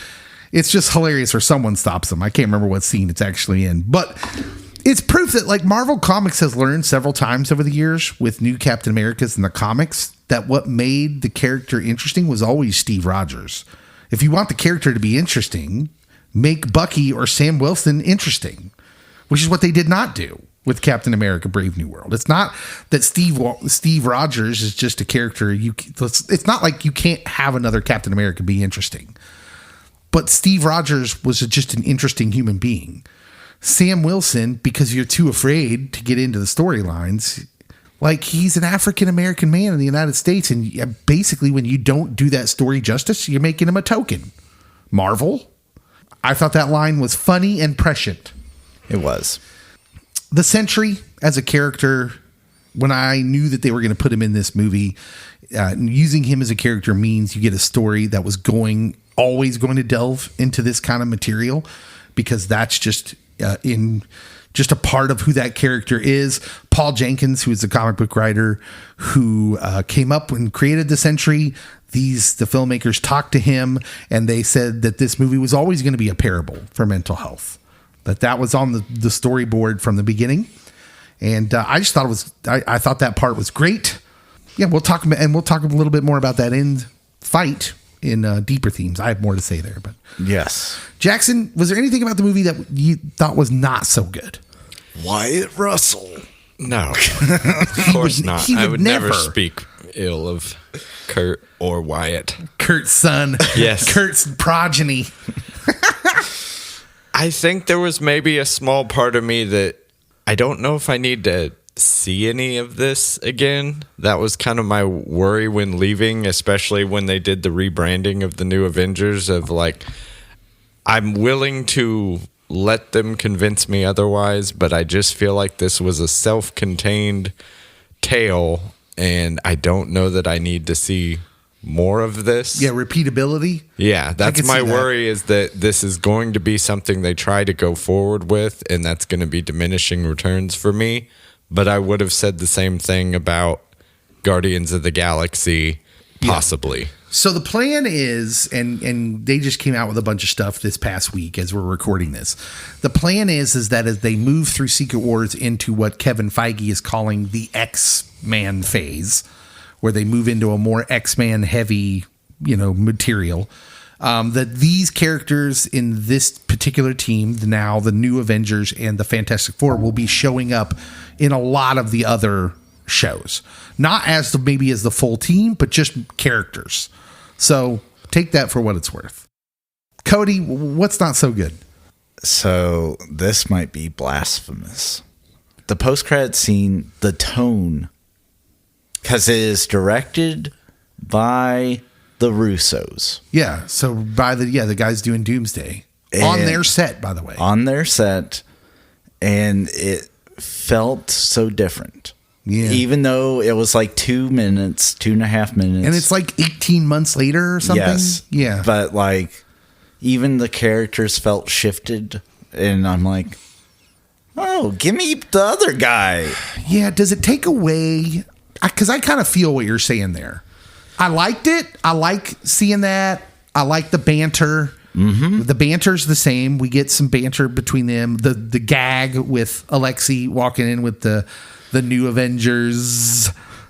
just hilarious, or someone stops him. I can't remember what scene it's actually in, but it's proof that, like, Marvel Comics has learned several times over the years with new Captain Americas in the comics that what made the character interesting was always Steve Rogers. If you want the character to be interesting, make Bucky or Sam Wilson interesting, which is what they did not do with Captain America Brave New World. It's not that Steve Rogers is just a character. It's not like you can't have another Captain America be interesting. But Steve Rogers was just an interesting human being. Sam Wilson, because you're too afraid to get into the storylines, like, he's an African American man in the United States, and basically when you don't do that story justice, you're making him a token. Marvel. I thought that line was funny and prescient. It was. The Sentry as a character, when I knew that they were going to put him in this movie, using him as a character means you get a story that was always going to delve into this kind of material, because that's just just a part of who that character is. Paul Jenkins, who is a comic book writer who came up and created the Sentry, the filmmakers talked to him, and they said that this movie was always going to be a parable for mental health. That was on the storyboard from the beginning. And I just thought I thought that part was great. Yeah, we'll talk a little bit more about that end fight in deeper themes. I have more to say there, but yes. Jackson, was there anything about the movie that you thought was not so good? Wyatt Russell. No, of course not. I would never speak ill of Kurt or Wyatt. Kurt's son. Yes. Kurt's progeny. I think there was maybe a small part of me that I don't know if I need to see any of this again. That was kind of my worry when leaving, especially when they did the rebranding of the new Avengers, of like, I'm willing to let them convince me otherwise, but I just feel like this was a self-contained tale, and I don't know that I need to see more of this. Yeah, repeatability. Yeah, that's my worry, is that this is going to be something they try to go forward with, and that's going to be diminishing returns for me. But I would have said the same thing about Guardians of the Galaxy, possibly. Yeah. So the plan is, and they just came out with a bunch of stuff this past week as we're recording this. The plan is that as they move through Secret Wars into what Kevin Feige is calling the X-Man phase, where they move into a more X-Man heavy, material, that these characters in this particular team, now the new Avengers and the Fantastic Four, will be showing up in a lot of the other shows. Not as maybe as the full team, but just characters. So take that for what it's worth. Cody, what's not so good? So this might be blasphemous. The post-credit scene, the tone, because it is directed by the Russos. Yeah. So by the guys doing Doomsday on their set, by the way. On their set, and it felt so different. Yeah. Even though it was like 2 minutes, 2.5 minutes. And it's like 18 months later or something. Yes. Yeah. But like, even the characters felt shifted. And I'm like, oh, give me the other guy. Yeah. Does it take away? Because I kind of feel what you're saying there. I liked it. I like seeing that. I like the banter. Mm-hmm. The banter's the same. We get some banter between them. The gag with Alexi walking in with the new Avengers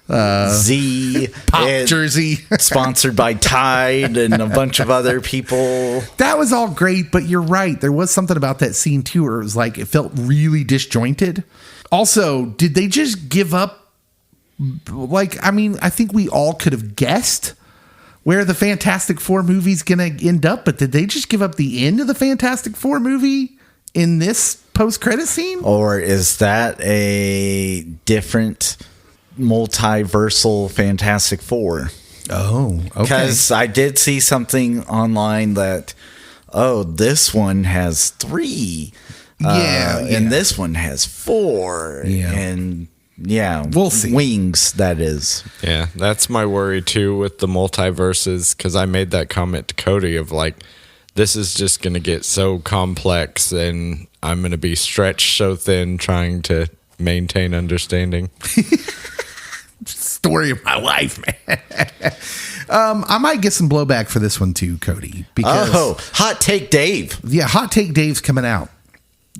Z pop jersey sponsored by Tide and a bunch of other people. That was all great, but you're right. There was something about that scene too where it was like it felt really disjointed. Also, did they just give up? Like, I mean, I think we all could have guessed where the Fantastic Four movie's gonna end up, but did they just give up the end of the Fantastic Four movie in this post-credit scene? Or is that a different multiversal Fantastic Four? Oh, okay. Because I did see something online that, this one has 3. And this one has 4. Yeah. And yeah, we'll see. Wings, that is. Yeah, that's my worry too with the multiverses, because I made that comment to Cody of like, this is just going to get so complex and I'm going to be stretched so thin trying to maintain understanding. Story of my life, man. I might get some blowback for this one too, Cody. Because Hot Take Dave. Yeah, Hot Take Dave's coming out.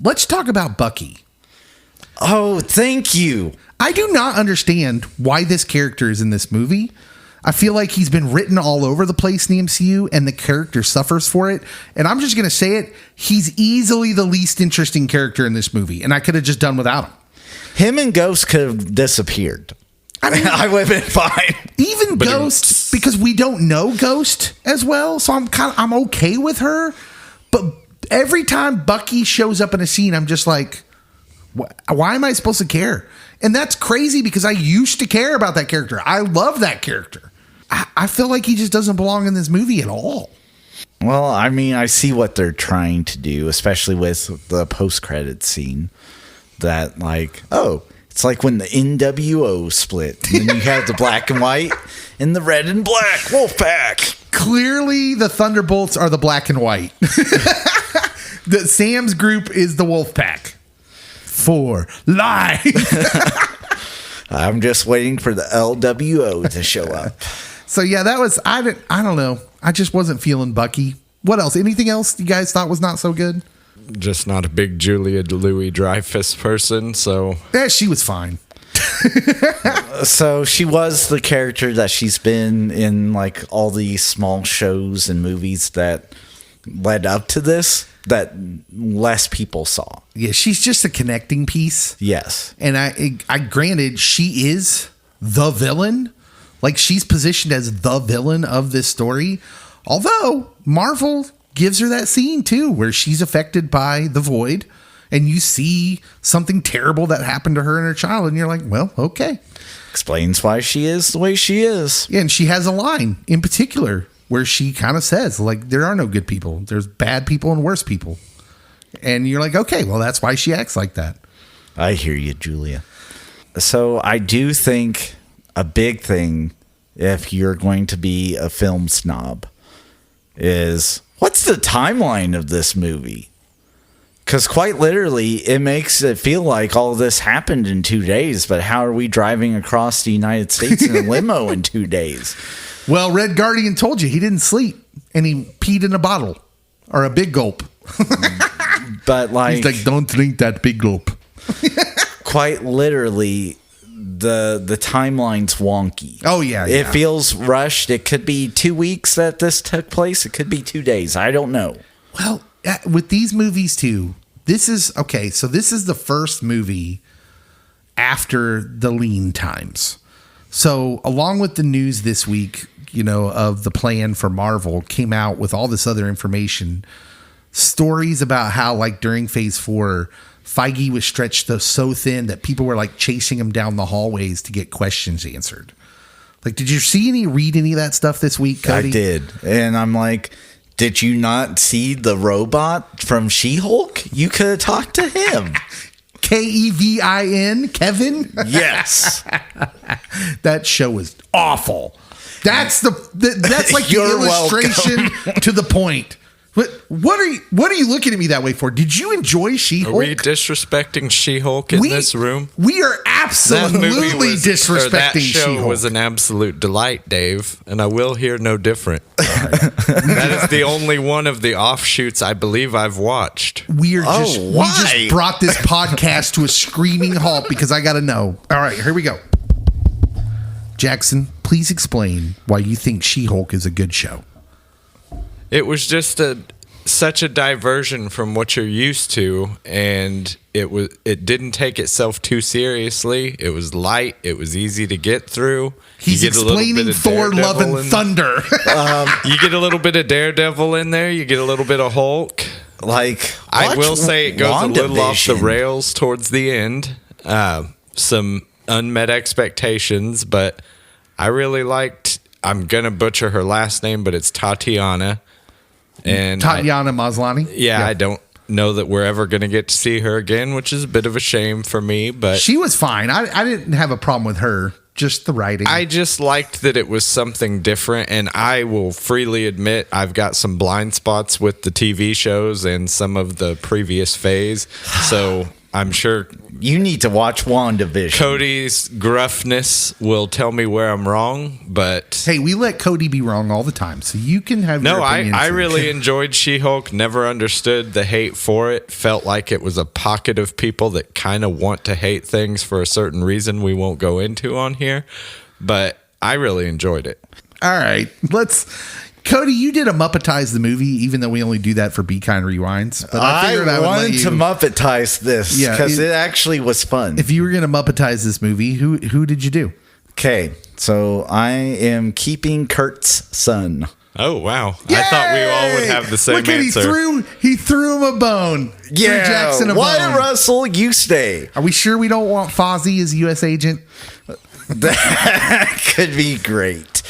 Let's talk about Bucky. Oh, thank you. I do not understand why this character is in this movie. I feel like he's been written all over the place in the MCU and the character suffers for it. And I'm just going to say it. He's easily the least interesting character in this movie. And I could have just done without him. Him and Ghost could have disappeared. I mean, I would have been fine. Even Ghost, because we don't know Ghost as well. So I'm okay with her. But every time Bucky shows up in a scene, I'm just like, why am I supposed to care? And that's crazy because I used to care about that character. I love that character. I feel like he just doesn't belong in this movie at all. Well, I mean, I see what they're trying to do, especially with the post-credit scene. That like, it's like when the NWO split. And then you have the black and white and the red and black Wolfpack. Clearly, the Thunderbolts are the black and white. Sam's group is the Wolfpack. For life. I'm just waiting for the LWO to show up. So yeah, that was I don't know. I just wasn't feeling Bucky. What else? Anything else you guys thought was not so good? Just not a big Julia Louis-Dreyfus person, so Yeah, she was fine. So she was the character that she's been in like all these small shows and movies that led up to this that less people saw. Yeah, she's just a connecting piece. Yes. And I granted she is the villain. Like she's positioned as the villain of this story. Although Marvel gives her that scene too, where she's affected by the void and you see something terrible that happened to her and her child. And you're like, well, okay. Explains why she is the way she is. Yeah, and she has a line in particular where she kind of says, like, there are no good people. There's bad people and worse people. And you're like, okay, well, that's why she acts like that. I hear you, Julia. So I do think a big thing, if you're going to be a film snob, is what's the timeline of this movie? Because quite literally, it makes it feel like all this happened in 2 days, but how are we driving across the United States in a limo in 2 days? Well, Red Guardian told you he didn't sleep and he peed in a bottle or a big gulp. But like, he's like, don't drink that big gulp. Quite literally, the timeline's wonky. Oh, yeah. It feels rushed. It could be 2 weeks that this took place. It could be 2 days. I don't know. Well, with these movies too, this is the first movie after the lean times. So along with the news this week, of the plan for Marvel, came out with all this other information, stories about how like during phase 4, Feige was stretched so thin that people were like chasing him down the hallways to get questions answered. Like, did you read any of that stuff this week, Cody? I did. And I'm like, did you not see the robot from She-Hulk? You could have talked to him. Kevin, Kevin? Yes. That show was awful. That's that's like the You're illustration to the point. What are you looking at me that way for? Did you enjoy She-Hulk? Are we disrespecting She-Hulk in this room? We are absolutely disrespecting that show She-Hulk. Was an absolute delight, Dave, and I will hear no different. That is the only one of the offshoots I believe I've watched. We just brought this podcast to a screaming halt because I got to know. All right, here we go. Jackson, please explain why you think She-Hulk is a good show. It was just such a diversion from what you're used to, and it didn't take itself too seriously. It was light. It was easy to get through. He's explaining Thor, Love, and Thunder. You get a little bit of Daredevil in there. You get a little bit of Hulk. Like, I will say it goes a little off the rails towards the end. Some unmet expectations, but I really liked. I'm gonna butcher her last name, but it's Tatiana. And Tatiana Maslany. Yeah, I don't know that we're ever going to get to see her again, which is a bit of a shame for me. But she was fine. I didn't have a problem with her. Just the writing. I just liked that it was something different, and I will freely admit I've got some blind spots with the TV shows and some of the previous phase. So I'm sure you need to watch WandaVision. Cody's gruffness will tell me where I'm wrong, but hey, we let Cody be wrong all the time, so you can have your opinion. I really enjoyed She-Hulk. Never understood the hate for it. Felt like it was a pocket of people that kind of want to hate things for a certain reason we won't go into on here, but I really enjoyed it. All right, Cody, you did a Muppetize the movie, even though we only do that for Be Kind Rewinds. But I figured I wanted to Muppetize this because it actually was fun. If you were going to Muppetize this movie, who did you do? Okay, so I am keeping Kurt's son. Oh, wow. Yay! I thought we all would have the same answer. He threw him a bone. Yeah, Jackson why bone. Russell, you stay. Are we sure we don't want Fozzie as U.S. agent? That could be great.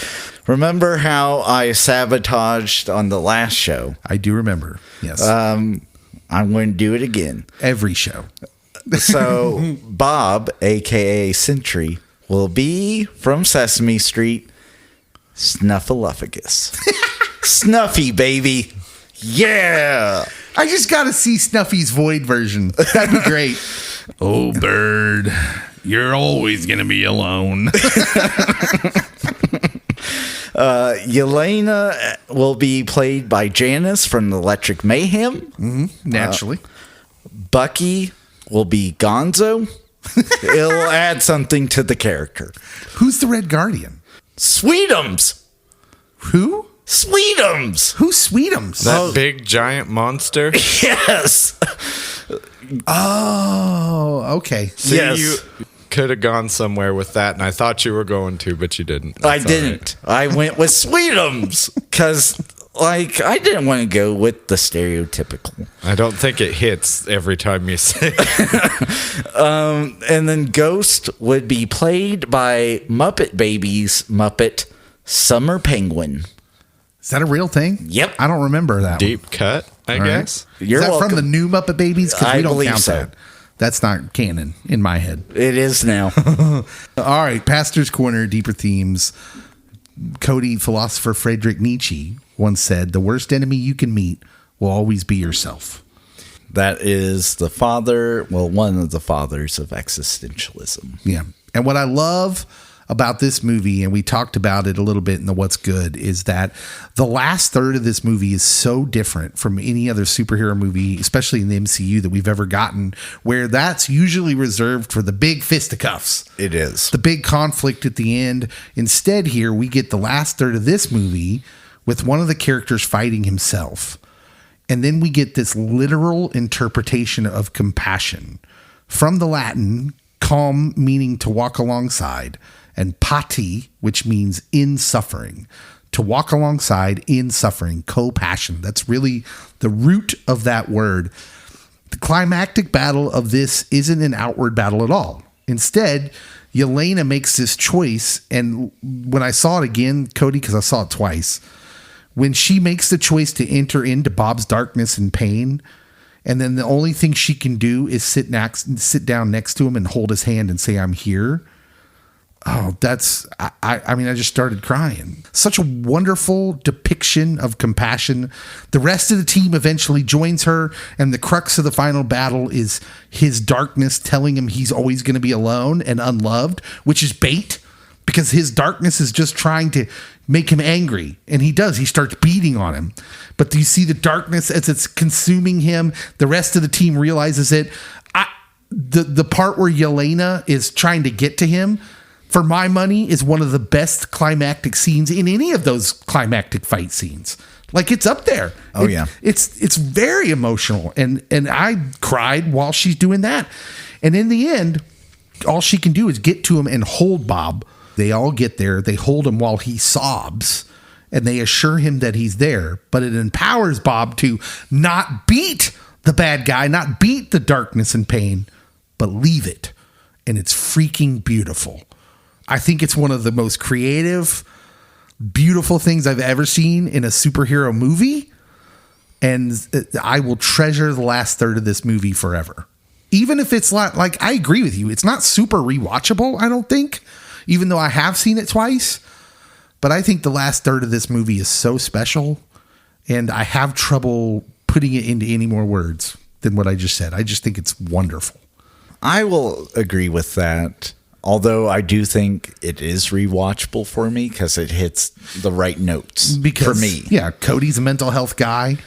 Remember how I sabotaged on the last show? I do remember. Yes. I'm going to do it again. Every show. So Bob, a.k.a. Sentry, will be from Sesame Street, Snuffleupagus. Snuffy, baby. Yeah. I just got to see Snuffy's Void version. That'd be great. Oh, bird, you're always going to be alone. Yelena will be played by Janice from the Electric Mayhem. Mm-hmm. Naturally. Bucky will be Gonzo. It'll add something to the character. Who's the Red Guardian? Sweetums. Who? Sweetums. Who's Sweetums? That big giant monster? Yes. Oh, okay. See, yes. You could have gone somewhere with that, and I thought you were going to, but you didn't. I didn't. Right. I went with Sweetums because, I didn't want to go with the stereotypical. I don't think it hits every time you say it. And then Ghost would be played by Muppet Babies Muppet Summer Penguin. Is that a real thing? Yep. I don't remember that Deep cut, I guess. Is that from the new Muppet Babies? Because we don't count so. that. That's not canon in my head. It is now. All right, Pastor's Corner, Deeper Themes. Cody, philosopher Friedrich Nietzsche once said, the worst enemy you can meet will always be yourself. That is the one of the fathers of existentialism. Yeah. And what I love about this movie, and we talked about it a little bit in the What's Good, is that the last third of this movie is so different from any other superhero movie, especially in the MCU, that we've ever gotten, where that's usually reserved for the big fisticuffs. It is. The big conflict at the end. Instead, here we get the last third of this movie with one of the characters fighting himself. And then we get this literal interpretation of compassion from the Latin calm meaning to walk alongside, and pati, which means in suffering. To walk alongside in suffering, co-passion. That's really the root of that word. The climactic battle of this isn't an outward battle at all. Instead, Yelena makes this choice, and when I saw it again, Cody, because I saw it twice, when she makes the choice to enter into Bob's darkness and pain, and then the only thing she can do is sit down next to him and hold his hand and say, "I'm here." Oh, I mean, I just started crying. Such a wonderful depiction of compassion. The rest of the team eventually joins her, and the crux of the final battle is his darkness telling him he's always going to be alone and unloved, which is bait, because his darkness is just trying to make him angry. And he does. He starts beating on him. But do you see the darkness as it's consuming him? The rest of the team realizes it. The part where Yelena is trying to get to him, for my money, is one of the best climactic scenes in any of those climactic fight scenes. Like, it's up there. Yeah. It's very emotional. And I cried while she's doing that. And in the end, all she can do is get to him and hold Bob. They all get there. They hold him while he sobs. And they assure him that he's there. But it empowers Bob to not beat the bad guy, not beat the darkness and pain, but leave it. And it's freaking beautiful. I think it's one of the most creative, beautiful things I've ever seen in a superhero movie. And I will treasure the last third of this movie forever. Even if it's like, I agree with you. It's not super rewatchable, I don't think, even though I have seen it twice. But I think the last third of this movie is so special. And I have trouble putting it into any more words than what I just said. I just think it's wonderful. I will agree with that. Although I do think it is rewatchable for me because it hits the right notes for me. Yeah, Cody's a mental health guy.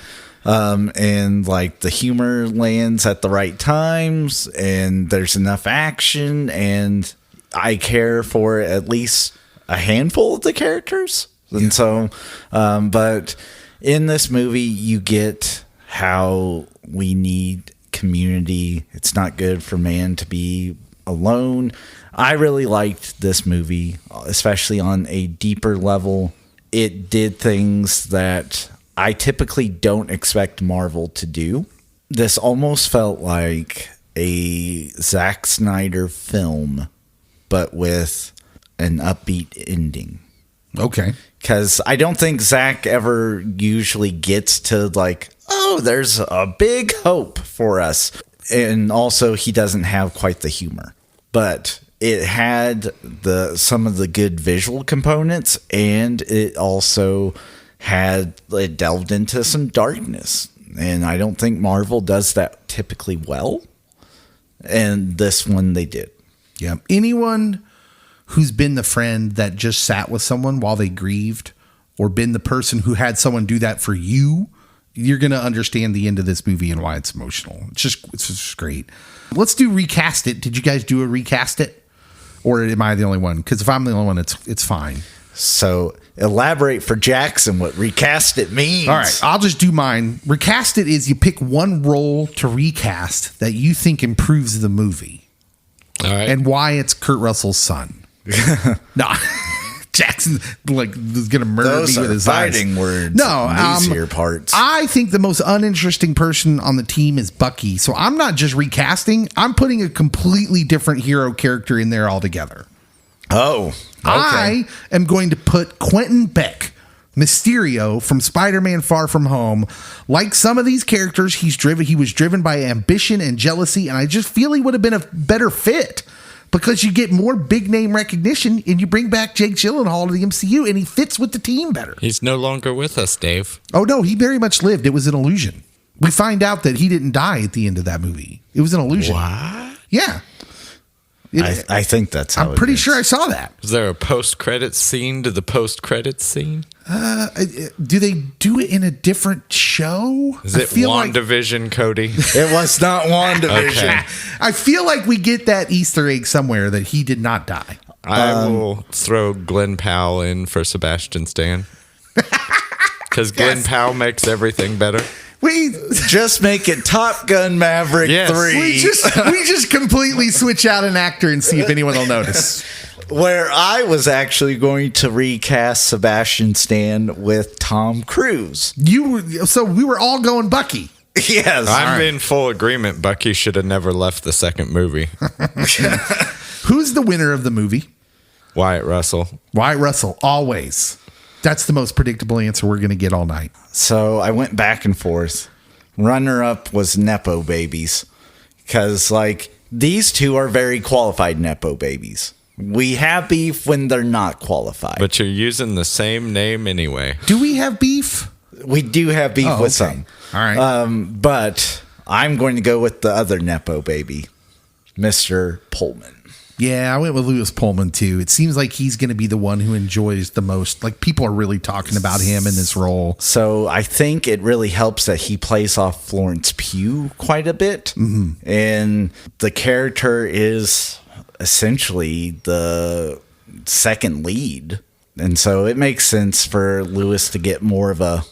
And like the humor lands at the right times, and there's enough action, and I care for at least a handful of the characters. And so, but in this movie, you get how we need community. It's not good for man to be alone. I really liked this movie, especially on a deeper level. It did things that I typically don't expect Marvel to do. This almost felt like a Zack Snyder film, but with an upbeat ending. Okay. Because I don't think Zack ever usually gets to like, oh, there's a big hope for us. And also, he doesn't have quite the humor. But it had some of the good visual components, and it also it delved into some darkness. And I don't think Marvel does that typically well. And this one they did. Yeah. Anyone who's been the friend that just sat with someone while they grieved, or been the person who had someone do that for you, you're going to understand the end of this movie and why it's emotional. It's just great. Let's do Recast It. Did you guys do a Recast It? Or am I the only one? Because if I'm the only one, it's fine. So elaborate for Jackson what Recast It means. All right, I'll just do mine. Recast It is you pick one role to recast that you think improves the movie. All right. And why it's Kurt Russell's son. No. Jackson is gonna murder me with his fighting eyes. Words. No, these here parts. I think the most uninteresting person on the team is Bucky. So I'm not just recasting. I'm putting a completely different hero character in there altogether. Oh, okay. I am going to put Quentin Beck, Mysterio from Spider-Man: Far From Home. Like some of these characters, he was driven by ambition and jealousy, and I just feel he would have been a better fit. Because you get more big name recognition and you bring back Jake Gyllenhaal to the MCU and he fits with the team better. He's no longer with us, Dave. Oh, no, he very much lived. It was an illusion. We find out that he didn't die at the end of that movie. It was an illusion. What? Yeah. I think that's how I'm pretty sure I saw that. Is there a post-credits scene to the post-credits scene? Do they do it in a different show? Is it WandaVision, Cody? It was not WandaVision. Okay. I feel like we get that Easter egg somewhere that he did not die. I will throw Glenn Powell in for Sebastian Stan. Because Glenn Powell makes everything better. Just make it Top Gun Maverick Yes. 3. We just completely switch out an actor and see if anyone will notice. Where I was actually going to recast Sebastian Stan with Tom Cruise. So we were all going Bucky. Yes. I'm in full agreement. Bucky should have never left the second movie. Who's the winner of the movie? Wyatt Russell. Wyatt Russell, always. That's the most predictable answer we're going to get all night. So I went back and forth. Runner up was Nepo babies. Because, like, these two are very qualified Nepo babies. We have beef when they're not qualified. But you're using the same name anyway. Do we have beef? We do have beef with some. All right. But I'm going to go with the other Nepo baby, Mr. Pullman. Yeah, I went with Lewis Pullman too. It seems like he's going to be the one who enjoys the most. Like, people are really talking about him in this role. So I think it really helps that he plays off Florence Pugh quite a bit. Mm-hmm. And the character is essentially the second lead. And so it makes sense for Lewis to get more of a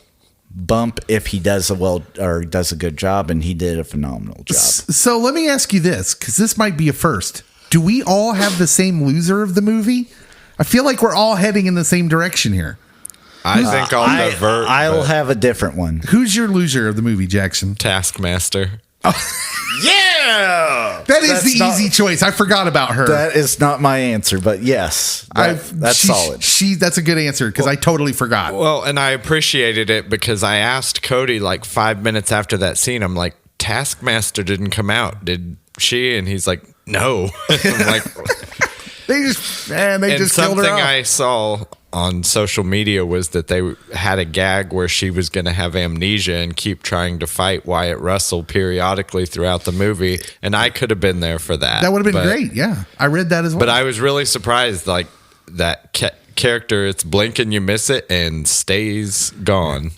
bump if he does a good job, and he did a phenomenal job. So let me ask you this, because this might be a first. Do we all have the same loser of the movie? I feel like we're all heading in the same direction here. I think I'll divert. I'll have a different one. Who's your loser of the movie, Jackson? Taskmaster. Yeah! That is the easy choice. I forgot about her. That is not my answer, but yes, that's solid. That's a good answer, because I totally forgot. Well, and I appreciated it because I asked Cody like 5 minutes after that scene. I'm like, Taskmaster didn't come out, did she? And he's like, no. I'm like, they just killed her something off. I saw on social media was that they had a gag where she was going to have amnesia and keep trying to fight Wyatt Russell periodically throughout the movie, and I could have been there for that. That would have been great. Yeah, I read that as well. But I was really surprised, like that character. It's blink and you miss it, and stays gone.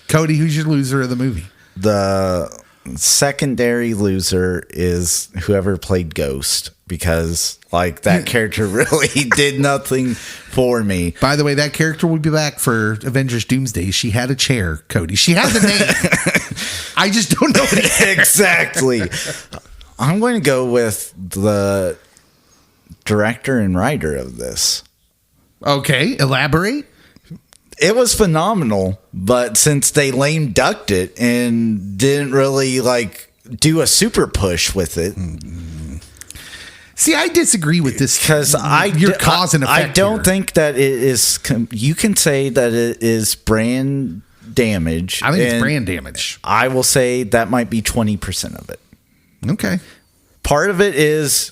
Cody, who's your loser of the movie? The secondary loser is whoever played Ghost, because like that character really did nothing for me. By the way, that character will be back for Avengers Doomsday. She had a chair, Cody. She had the name. I just don't know it. Exactly. I'm going to go with the director and writer of this. Okay, elaborate. It was phenomenal, but since they lame ducked it and didn't really like do a super push with it. See, I disagree with this because your cause and effect. I don't here. think that it is. You can say that it is brand damage. I think it's brand damage. I will say that might be 20% of it. Okay. Part of it is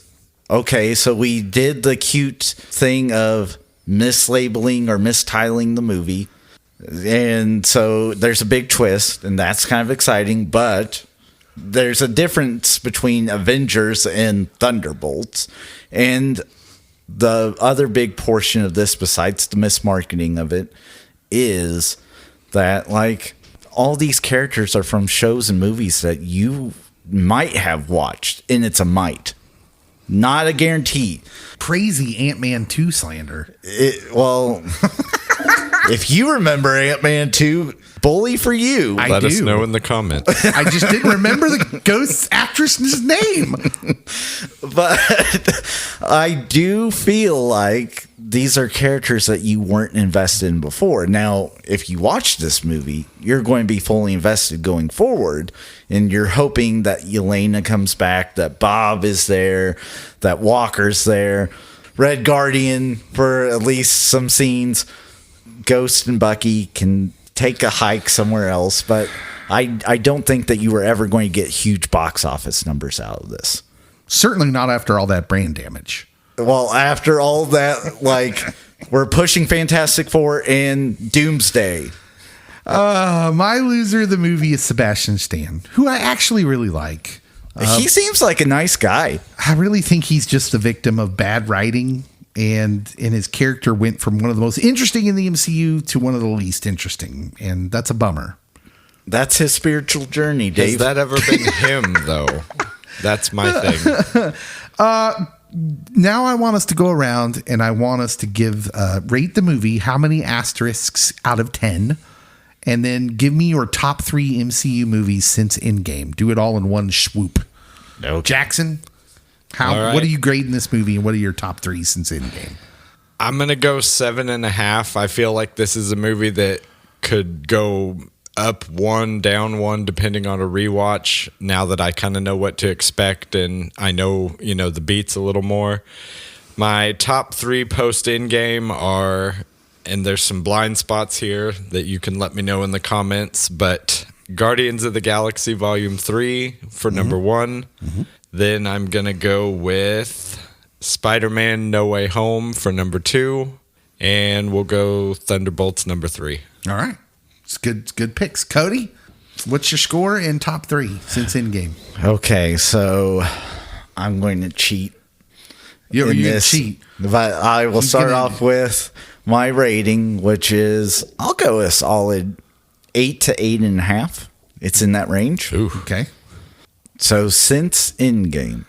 okay. So we did the cute thing of mislabeling or mistitling the movie, and so there's a big twist, and that's kind of exciting, but there's a difference between Avengers and Thunderbolts. And the other big portion of this, besides the mismarketing of it, is that like all these characters are from shows and movies that you might have watched, and it's a might, not a guarantee. Crazy Ant-Man 2 slander. Well, if you remember Ant-Man 2, bully for you. Let us know in the comments. I just didn't remember the ghost actress's name. But I do feel like these are characters that you weren't invested in before. Now, if you watch this movie, you're going to be fully invested going forward, and you're hoping that Yelena comes back, that Bob is there, that Walker's there, Red Guardian for at least some scenes, Ghost and Bucky can take a hike somewhere else, but I don't think that you were ever going to get huge box office numbers out of this. Certainly not after all that brand damage. Well, after all that, like, we're pushing Fantastic Four and Doomsday. My loser of the movie is Sebastian Stan, who I actually really like. He seems like a nice guy. I really think he's just a victim of bad writing, and his character went from one of the most interesting in the MCU to one of the least interesting, and that's a bummer. That's his spiritual journey, Dave. Has that ever been him, though? That's my thing. Now I want us to go around, and I want us to give rate the movie how many asterisks out of 10, and then give me your top 3 MCU movies since Endgame. Do it all in one swoop. Okay. Jackson, All right. what are you grading this movie, and what are your top 3 since Endgame? I'm going to go 7.5. I feel like this is a movie that could go up 1, down 1, depending on a rewatch, now that I kind of know what to expect and I know, the beats a little more. My top 3 post Endgame are, and there's some blind spots here that you can let me know in the comments, but Guardians of the Galaxy Volume 3 for number 1. Then I'm going to go with Spider-Man No Way Home for number 2. And we'll go Thunderbolts number 3. All right. It's good picks. Cody, what's your score and top 3 since Endgame? Okay, so I'm going to cheat. You're going to cheat. But I will start off with my rating, which is, I'll go a solid 8 to 8.5. It's in that range. Ooh. Okay. So since Endgame,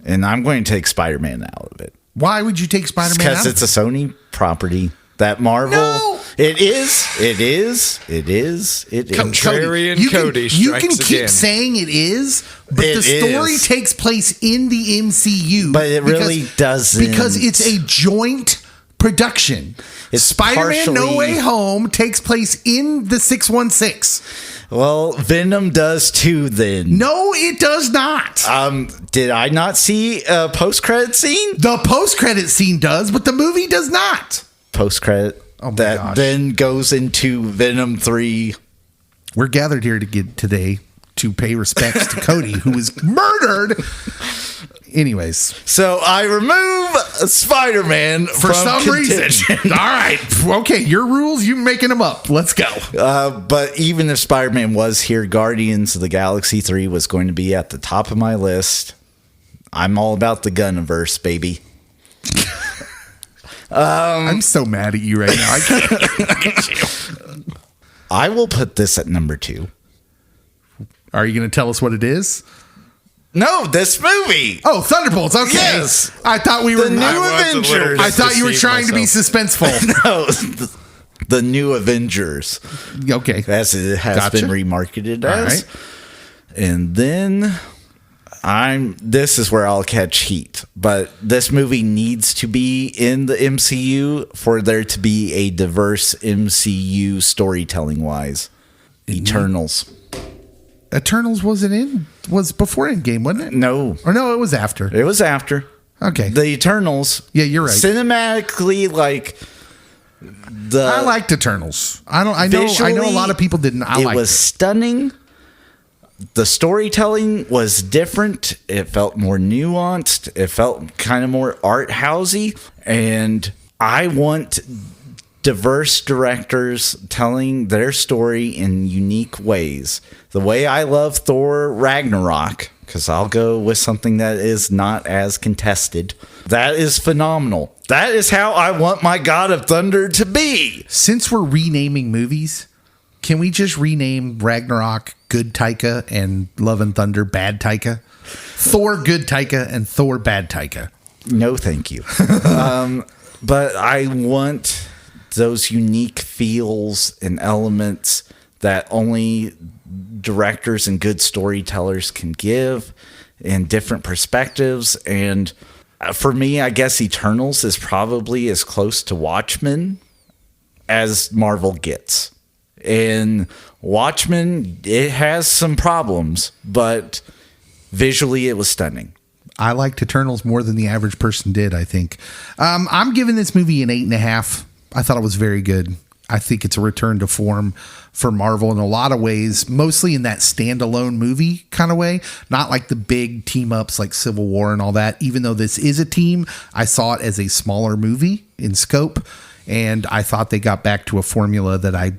and I'm going to take Spider-Man out of it. Why would you take Spider-Man out? Because it's a Sony property. That Marvel. No! It is. Contrarian Cody you can strikes keep again. saying it is, but It the story is. takes place in the MCU. But it really doesn't. Because it's a joint production. It's Spider-Man No partially- Way Home takes place in the 616. Well, Venom does too then. No, it does not. Did I not see a post-credit scene? The post-credit scene does, but the movie does not. Post-credit. Oh my that gosh. then goes into Venom 3. We're gathered here today to pay respects to Cody, who was murdered. Anyways, So I remove Spider-Man for some reason. All right. Okay, your rules, you making them up. Let's go. But even if Spider-Man was here, Guardians of the Galaxy 3 was going to be at the top of my list. I'm all about the Gunniverse, baby. I'm so mad at you right now. I can't get you. I will put this at number 2. Are you going to tell us what it is? No, this movie. Oh, Thunderbolts. Okay. Yes. I thought we were The new Avengers. I thought you were trying to be suspenseful. No, the new Avengers, Okay. as it has Gotcha. been remarketed All as. right. And then this is where I'll catch heat. But this movie needs to be in the MCU for there to be a diverse MCU storytelling wise. Eternals. Eternals was before Endgame, wasn't it? No, Or no, it was after. it was after. Okay. The Eternals. Yeah, you're right. Cinematically, I liked Eternals. I know a lot of people didn't. I it liked was stunning. The storytelling was different. It felt more nuanced. It felt kind of more art housey. And I want diverse directors telling their story in unique ways. The way I love Thor Ragnarok, because I'll go with something that is not as contested. That is phenomenal. That is how I want my God of Thunder to be. Since we're renaming movies, can we just rename Ragnarok Good Taika and Love and Thunder Bad Taika? Thor Good Taika and Thor Bad Taika. No, thank you. But I want those unique feels and elements that only directors and good storytellers can give, and different perspectives. And for me, I guess Eternals is probably as close to Watchmen as Marvel gets. And Watchmen, it has some problems, but visually it was stunning. I liked Eternals more than the average person did, I think. I'm giving this movie an 8.5. I thought it was very good. I think it's a return to form for Marvel in a lot of ways, mostly in that standalone movie kind of way, not like the big team ups like Civil War and all that. Even though this is a team, I saw it as a smaller movie in scope, and I thought they got back to a formula that I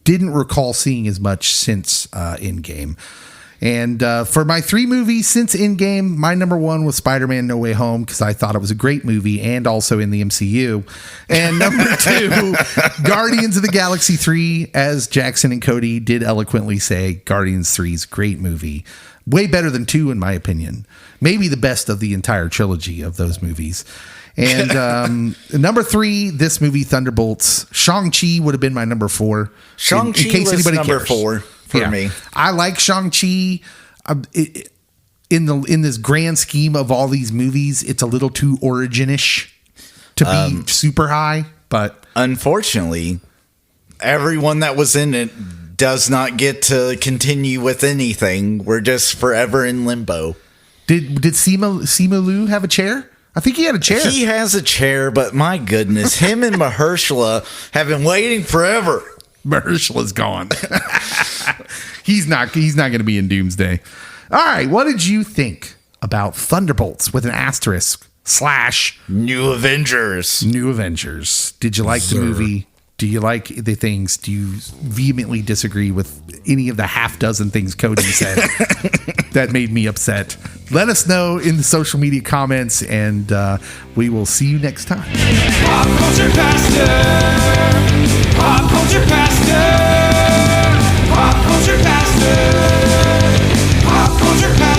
didn't recall seeing as much since Endgame. And for my 3 movies since Endgame, my number 1 was Spider-Man No Way Home, because I thought it was a great movie and also in the MCU. And number 2, Guardians of the Galaxy 3, as Jackson and Cody did eloquently say, Guardians 3 is a great movie. Way better than 2, in my opinion. Maybe the best of the entire trilogy of those movies. And number 3, this movie, Thunderbolts. Shang-Chi would have been my number 4. Shang-Chi was number 4 for me. I like Shang-Chi. In this grand scheme of all these movies, it's a little too origin-ish to be super high. But unfortunately, everyone that was in it does not get to continue with anything. We're just forever in limbo. Did Simu Liu have a chair? I think he had a chair. He has a chair, but my goodness, him and Mahershala have been waiting forever. Mahershala's gone. He's not going to be in Doomsday. All right, what did you think about Thunderbolts with an asterisk / New Avengers? New Avengers. Did you like the movie? Do you like the things? Do you vehemently disagree with any of the half dozen things Cody said that made me upset? Let us know in the social media comments, and we will see you next time. Pop Culture Pastor. Pop Culture Pastor. Pop Culture Pastor. Pop Culture Pastor.